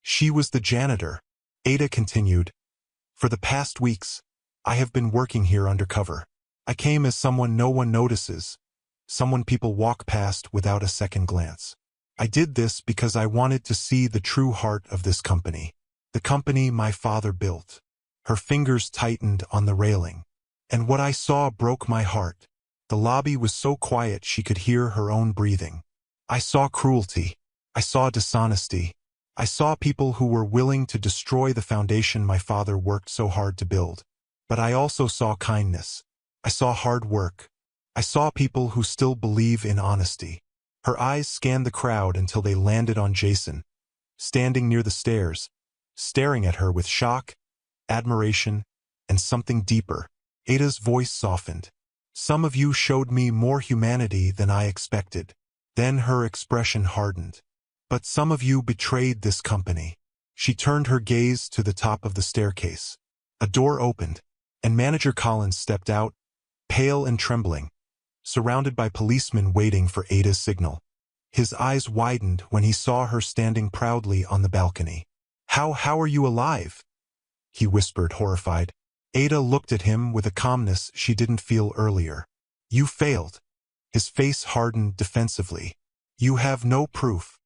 she was the janitor." Ada continued, "For the past weeks, I have been working here undercover. I came as someone no one notices, someone people walk past without a second glance. I did this because I wanted to see the true heart of this company, the company my father built." Her fingers tightened on the railing. "And what I saw broke my heart." The lobby was so quiet she could hear her own breathing. "I saw cruelty. I saw dishonesty. I saw people who were willing to destroy the foundation my father worked so hard to build. But I also saw kindness. I saw hard work. I saw people who still believe in honesty." Her eyes scanned the crowd until they landed on Jason, standing near the stairs, staring at her with shock, admiration, and something deeper. Ada's voice softened. "Some of you showed me more humanity than I expected." Then her expression hardened. "But some of you betrayed this company." She turned her gaze to the top of the staircase. A door opened, and Manager Collins stepped out, pale and trembling, surrounded by policemen waiting for Ada's signal. His eyes widened when he saw her standing proudly on the balcony. How are you alive?" he whispered, horrified. Ada looked at him with a calmness she didn't feel earlier. "You failed." His face hardened defensively. "You have no proof."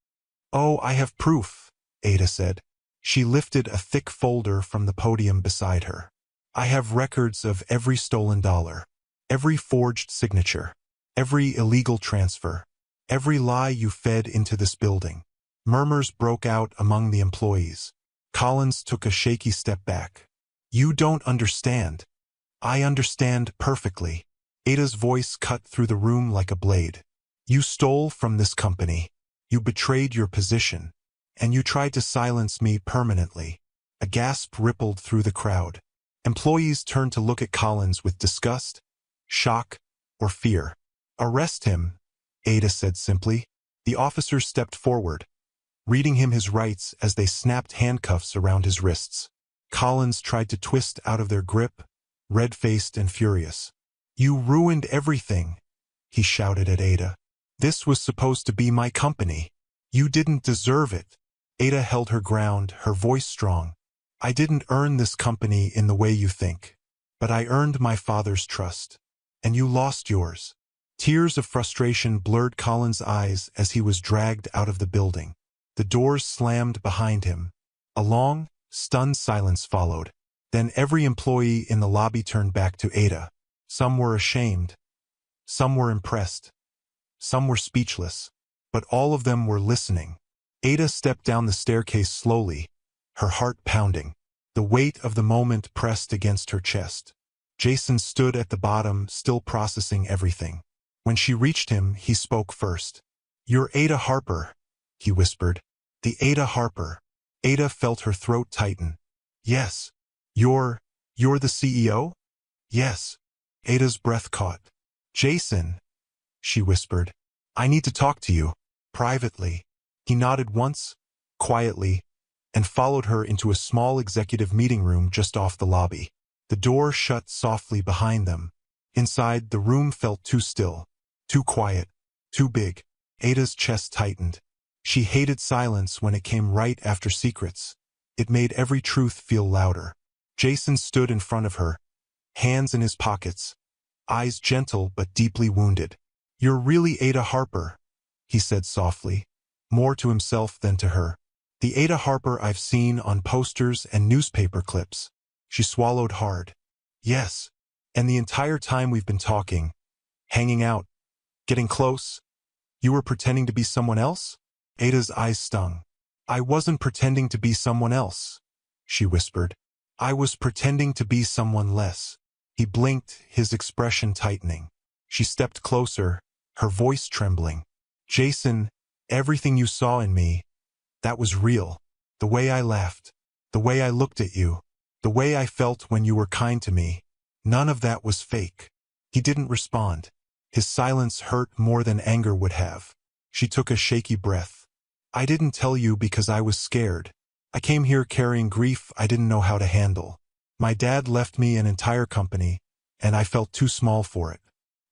"Oh, I have proof," Ada said. She lifted a thick folder from the podium beside her. "I have records of every stolen dollar, every forged signature, every illegal transfer, every lie you fed into this building." Murmurs broke out among the employees. Collins took a shaky step back. "You don't understand." "I understand perfectly." Ada's voice cut through the room like a blade. "You stole from this company. You betrayed your position. And you tried to silence me permanently." A gasp rippled through the crowd. Employees turned to look at Collins with disgust, shock, or fear. "Arrest him," Ada said simply. The officers stepped forward, reading him his rights as they snapped handcuffs around his wrists. Collins tried to twist out of their grip, red-faced and furious. "You ruined everything," he shouted at Ada. "This was supposed to be my company. You didn't deserve it." Ada held her ground, her voice strong. "I didn't earn this company in the way you think. But I earned my father's trust. And you lost yours." Tears of frustration blurred Collins' eyes as he was dragged out of the building. The doors slammed behind him. A long, stunned silence followed. Then every employee in the lobby turned back to Ada. Some were ashamed. Some were impressed. Some were speechless. But all of them were listening. Ada stepped down the staircase slowly, her heart pounding. The weight of the moment pressed against her chest. Jason stood at the bottom, still processing everything. When she reached him, he spoke first. "You're Ada Harper," he whispered. "The Ada Harper." Ada felt her throat tighten. "Yes. You're the CEO?" "Yes." Ada's breath caught. "Jason," she whispered. "I need to talk to you. Privately." He nodded once, quietly, and followed her into a small executive meeting room just off the lobby. The door shut softly behind them. Inside, the room felt too still, too quiet, too big. Ada's chest tightened. She hated silence when it came right after secrets. It made every truth feel louder. Jason stood in front of her, hands in his pockets, eyes gentle but deeply wounded. "You're really Ada Harper," he said softly, more to himself than to her. "The Ada Harper I've seen on posters and newspaper clips." She swallowed hard. "Yes. And the entire time we've been talking, hanging out, getting close, you were pretending to be someone else?" Ada's eyes stung. "I wasn't pretending to be someone else," she whispered. "I was pretending to be someone less." He blinked, his expression tightening. She stepped closer, her voice trembling. "Jason, everything you saw in me, that was real. The way I laughed, the way I looked at you, the way I felt when you were kind to me. None of that was fake." He didn't respond. His silence hurt more than anger would have. She took a shaky breath. "I didn't tell you because I was scared. I came here carrying grief I didn't know how to handle. My dad left me an entire company, and I felt too small for it.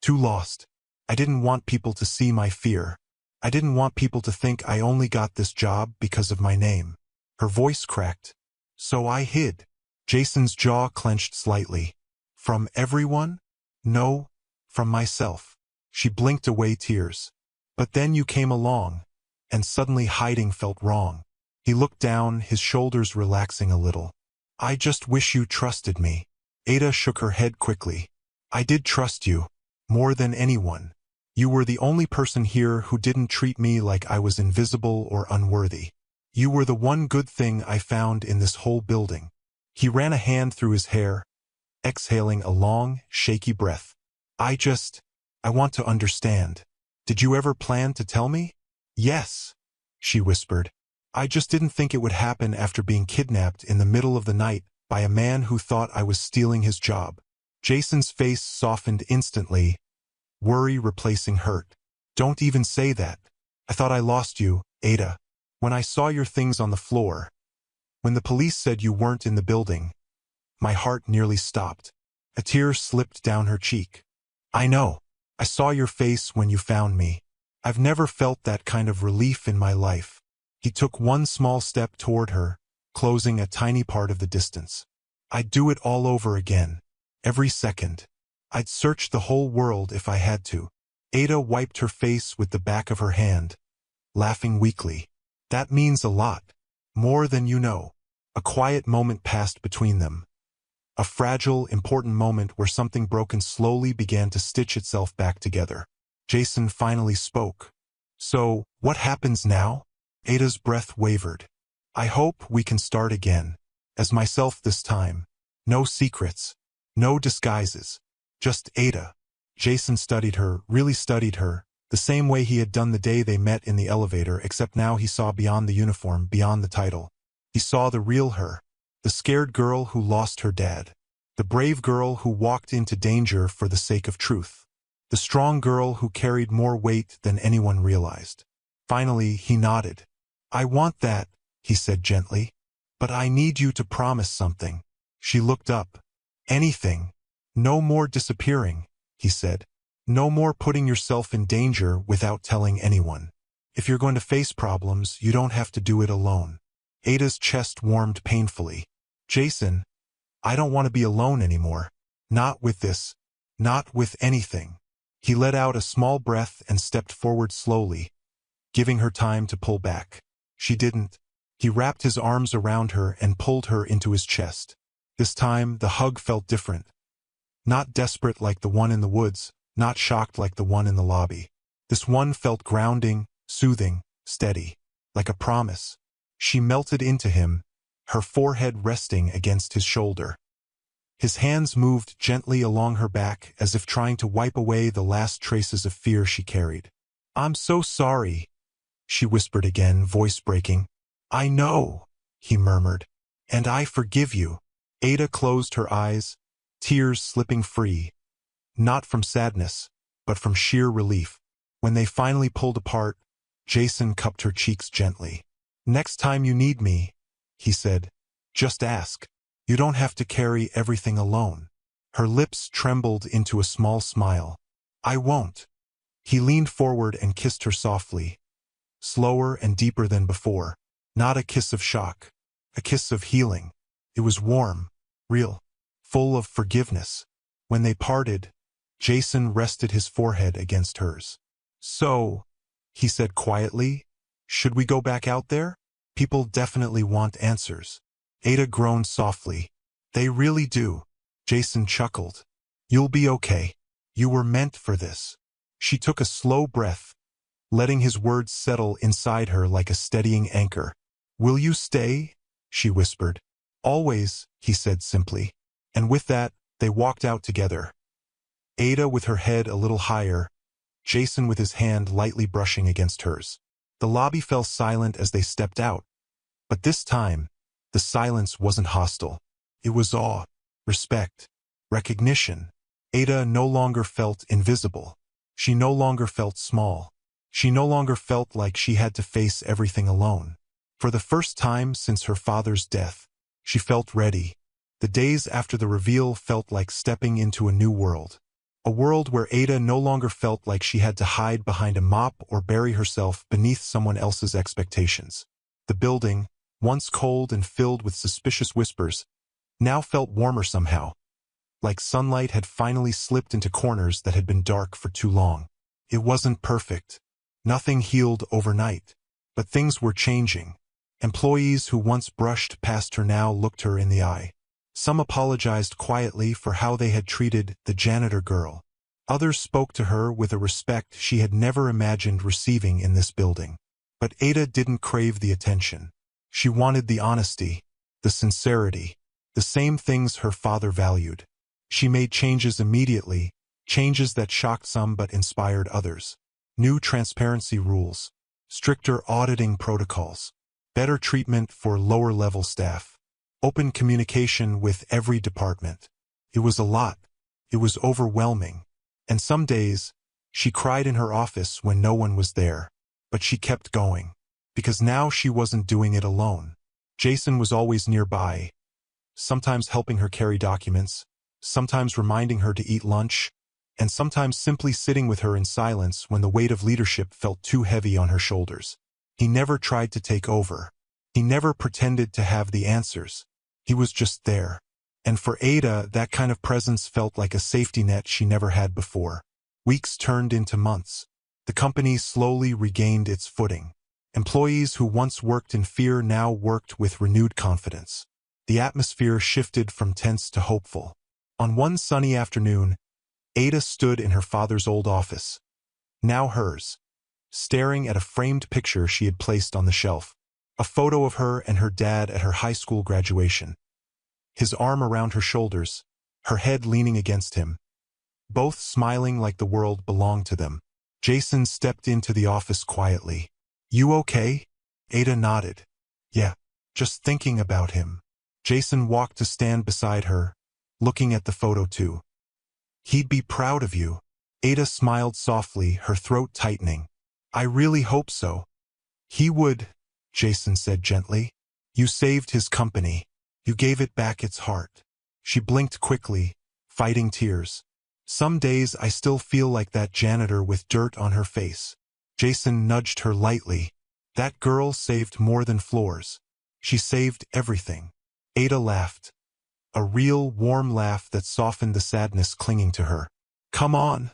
Too lost. I didn't want people to see my fear. I didn't want people to think I only got this job because of my name." Her voice cracked. "So I hid." Jason's jaw clenched slightly. "From everyone?" "No, from myself." She blinked away tears. "But then you came along, and suddenly hiding felt wrong." He looked down, his shoulders relaxing a little. "I just wish you trusted me." Ada shook her head quickly. "I did trust you, more than anyone. You were the only person here who didn't treat me like I was invisible or unworthy. You were the one good thing I found in this whole building." He ran a hand through his hair, exhaling a long, shaky breath. I want to understand. Did you ever plan to tell me?" "Yes," she whispered. "I just didn't think it would happen after being kidnapped in the middle of the night by a man who thought I was stealing his job." Jason's face softened instantly, worry replacing hurt. "Don't even say that. I thought I lost you, Ada. When I saw your things on the floor, when the police said you weren't in the building, my heart nearly stopped." A tear slipped down her cheek. I know. I saw your face when you found me. I've never felt that kind of relief in my life. He took one small step toward her, closing a tiny part of the distance. I'd do it all over again. Every second. I'd search the whole world if I had to. Ada wiped her face with the back of her hand, laughing weakly. That means a lot. More than you know. A quiet moment passed between them. A fragile, important moment where something broken slowly began to stitch itself back together. Jason finally spoke. So, what happens now? Ada's breath wavered. I hope we can start again. As myself this time. No secrets. No disguises. Just Ada. Jason studied her, really studied her, the same way he had done the day they met in the elevator, except now he saw beyond the uniform, beyond the title. He saw the real her. The scared girl who lost her dad. The brave girl who walked into danger for the sake of truth. The strong girl who carried more weight than anyone realized. Finally, he nodded. I want that, he said gently. But I need you to promise something. She looked up. Anything. No more disappearing, he said. No more putting yourself in danger without telling anyone. If you're going to face problems, you don't have to do it alone. Ada's chest warmed painfully. Jason, I don't want to be alone anymore. Not with this. Not with anything. He let out a small breath and stepped forward slowly, giving her time to pull back. She didn't. He wrapped his arms around her and pulled her into his chest. This time, the hug felt different. Not desperate like the one in the woods, not shocked like the one in the lobby. This one felt grounding, soothing, steady, like a promise. She melted into him, her forehead resting against his shoulder. His hands moved gently along her back as if trying to wipe away the last traces of fear she carried. I'm so sorry, she whispered again, voice breaking. I know, he murmured. And I forgive you. Ada closed her eyes, tears slipping free. Not from sadness, but from sheer relief. When they finally pulled apart, Jason cupped her cheeks gently. Next time you need me, he said, just ask. You don't have to carry everything alone. Her lips trembled into a small smile. I won't. He leaned forward and kissed her softly, slower and deeper than before. Not a kiss of shock, a kiss of healing. It was warm, real, full of forgiveness. When they parted, Jason rested his forehead against hers. So, he said quietly, should we go back out there? People definitely want answers. Ada groaned softly. They really do. Jason chuckled. You'll be okay. You were meant for this. She took a slow breath, letting his words settle inside her like a steadying anchor. Will you stay? She whispered. Always, he said simply. And with that, they walked out together. Ada with her head a little higher, Jason with his hand lightly brushing against hers. The lobby fell silent as they stepped out. But this time, the silence wasn't hostile. It was awe, respect, recognition. Ada no longer felt invisible. She no longer felt small. She no longer felt like she had to face everything alone. For the first time since her father's death, she felt ready. The days after the reveal felt like stepping into a new world. A world where Ada no longer felt like she had to hide behind a mop or bury herself beneath someone else's expectations. The building, once cold and filled with suspicious whispers, now felt warmer somehow, like sunlight had finally slipped into corners that had been dark for too long. It wasn't perfect. Nothing healed overnight. But things were changing. Employees who once brushed past her now looked her in the eye. Some apologized quietly for how they had treated the janitor girl. Others spoke to her with a respect she had never imagined receiving in this building. But Ada didn't crave the attention. She wanted the honesty, the sincerity, the same things her father valued. She made changes immediately, changes that shocked some but inspired others. New transparency rules, stricter auditing protocols, better treatment for lower-level staff, open communication with every department. It was a lot. It was overwhelming. And some days, she cried in her office when no one was there. But she kept going. Because now she wasn't doing it alone. Jason was always nearby, sometimes helping her carry documents, sometimes reminding her to eat lunch, and sometimes simply sitting with her in silence when the weight of leadership felt too heavy on her shoulders. He never tried to take over. He never pretended to have the answers. He was just there. And for Ada, that kind of presence felt like a safety net she never had before. Weeks turned into months. The company slowly regained its footing. Employees who once worked in fear now worked with renewed confidence. The atmosphere shifted from tense to hopeful. On one sunny afternoon, Ada stood in her father's old office, now hers, staring at a framed picture she had placed on the shelf. A photo of her and her dad at her high school graduation. His arm around her shoulders, her head leaning against him, both smiling like the world belonged to them. Jason stepped into the office quietly. "You okay?" Ada nodded. "Yeah, just thinking about him." Jason walked to stand beside her, looking at the photo too. "He'd be proud of you." Ada smiled softly, her throat tightening. "I really hope so." "He would," Jason said gently. "You saved his company. You gave it back its heart." She blinked quickly, fighting tears. "Some days I still feel like that janitor with dirt on her face." Jason nudged her lightly. "That girl saved more than floors. She saved everything." Ada laughed. A real, warm laugh that softened the sadness clinging to her. "Come on,"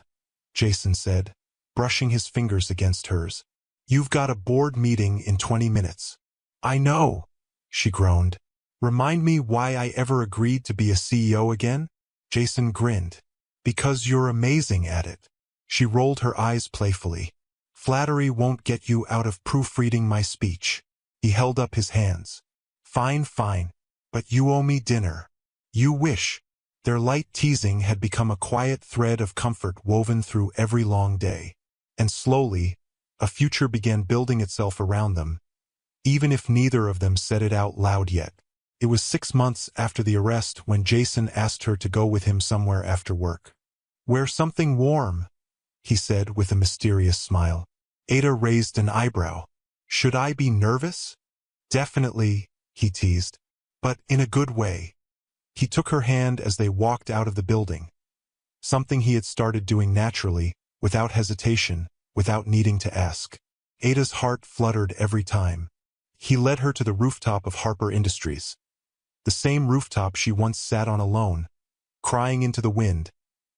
Jason said, brushing his fingers against hers. "You've got a board meeting in 20 minutes. "I know," she groaned. "Remind me why I ever agreed to be a CEO again?" Jason grinned. "Because you're amazing at it." She rolled her eyes playfully. "Flattery won't get you out of proofreading my speech." He held up his hands. "Fine, fine, but you owe me dinner." "You wish." Their light teasing had become a quiet thread of comfort woven through every long day. And slowly, a future began building itself around them, even if neither of them said it out loud yet. It was 6 months after the arrest when Jason asked her to go with him somewhere after work. "Wear something warm," he said with a mysterious smile. Ada raised an eyebrow. "Should I be nervous?" "Definitely," he teased, "but in a good way." He took her hand as they walked out of the building, something he had started doing naturally, without hesitation, without needing to ask. Ada's heart fluttered every time. He led her to the rooftop of Harper Industries, the same rooftop she once sat on alone, crying into the wind,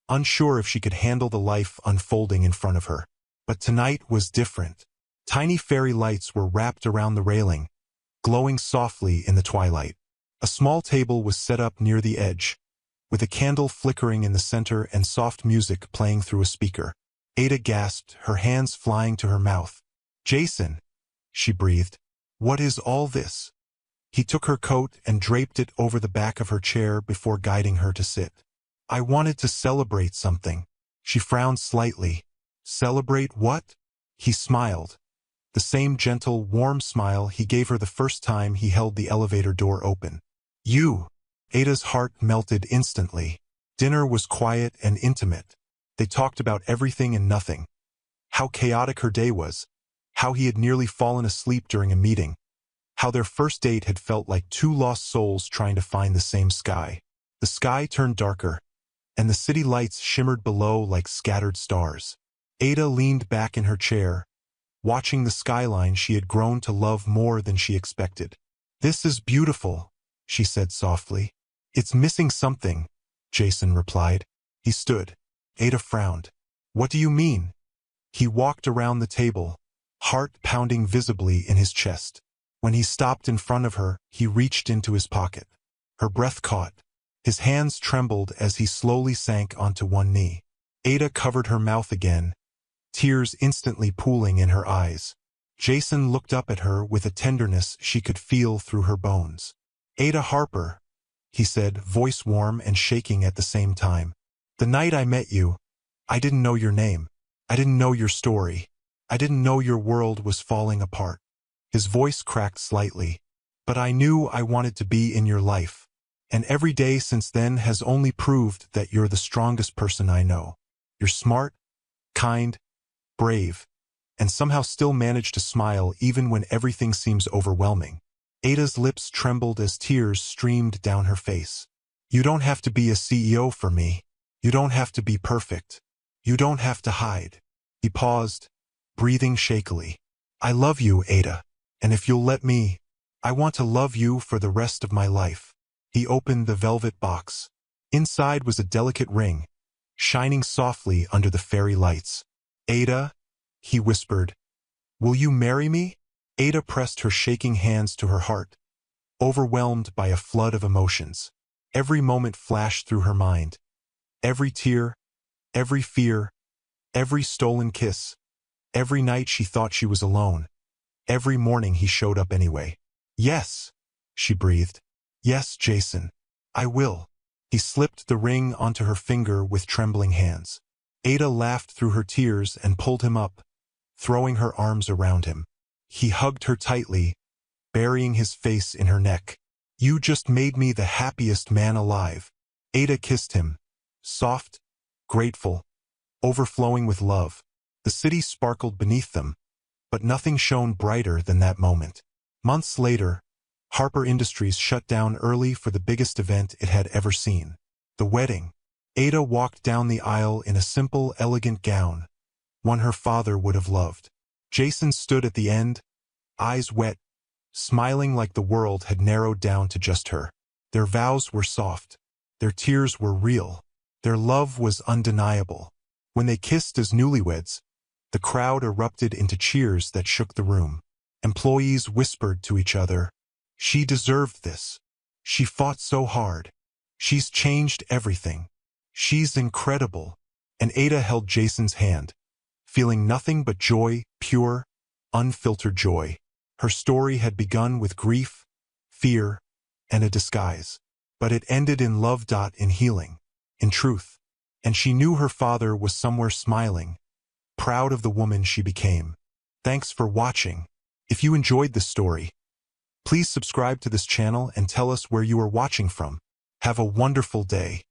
unsure if she could handle the life unfolding in front of her. But tonight was different. Tiny fairy lights were wrapped around the railing, glowing softly in the twilight. A small table was set up near the edge, with a candle flickering in the center and soft music playing through a speaker. Ada gasped, her hands flying to her mouth. "Jason," she breathed, "what is all this?" He took her coat and draped it over the back of her chair before guiding her to sit. "I wanted to celebrate something." She frowned slightly. "Celebrate what?" He smiled, the same gentle, warm smile he gave her the first time he held the elevator door open. "You." Ada's heart melted instantly. Dinner was quiet and intimate. They talked about everything and nothing. How chaotic her day was, how he had nearly fallen asleep during a meeting, how their first date had felt like two lost souls trying to find the same sky. The sky turned darker, and the city lights shimmered below like scattered stars. Ada leaned back in her chair, watching the skyline she had grown to love more than she expected. "This is beautiful," she said softly. "It's missing something," Jason replied. He stood. Ada frowned. "What do you mean?" He walked around the table, heart pounding visibly in his chest. When he stopped in front of her, he reached into his pocket. Her breath caught. His hands trembled as he slowly sank onto one knee. Ada covered her mouth again, tears instantly pooling in her eyes. Jason looked up at her with a tenderness she could feel through her bones. "Ada Harper," he said, voice warm and shaking at the same time. "The night I met you, I didn't know your name. I didn't know your story. I didn't know your world was falling apart." His voice cracked slightly. "But I knew I wanted to be in your life. And every day since then has only proved that you're the strongest person I know. You're smart, kind, brave, and somehow still manage to smile even when everything seems overwhelming." Ada's lips trembled as tears streamed down her face. "You don't have to be a CEO for me. You don't have to be perfect. You don't have to hide. He paused, breathing shakily. I love you, Ada, and if you'll let me, I want to love you for the rest of my life. He opened the velvet box. Inside was a delicate ring, shining softly under the fairy lights. Ada, he whispered, will you marry me? Ada pressed her shaking hands to her heart, overwhelmed by a flood of emotions. Every moment flashed through her mind. Every tear, every fear, every stolen kiss. Every night she thought she was alone. Every morning he showed up anyway. Yes, she breathed. Yes, Jason, I will. He slipped the ring onto her finger with trembling hands. Ada laughed through her tears and pulled him up, throwing her arms around him. He hugged her tightly, burying his face in her neck. You just made me the happiest man alive. Ada kissed him, soft, grateful, overflowing with love. The city sparkled beneath them, but nothing shone brighter than that moment. Months later, Harper Industries shut down early for the biggest event it had ever seen. The wedding. Ada walked down the aisle in a simple, elegant gown, one her father would have loved. Jason stood at the end, eyes wet, smiling like the world had narrowed down to just her. Their vows were soft. Their tears were real. Their love was undeniable. When they kissed as newlyweds, the crowd erupted into cheers that shook the room. Employees whispered to each other, she deserved this. She fought so hard. She's changed everything. She's incredible. And Ada held Jason's hand, feeling nothing but joy, pure, unfiltered joy. Her story had begun with grief, fear, and a disguise. But it ended in love. In healing, in truth. And she knew her father was somewhere smiling, proud of the woman she became. Thanks for watching. If you enjoyed this story, please subscribe to this channel and tell us where you are watching from. Have a wonderful day.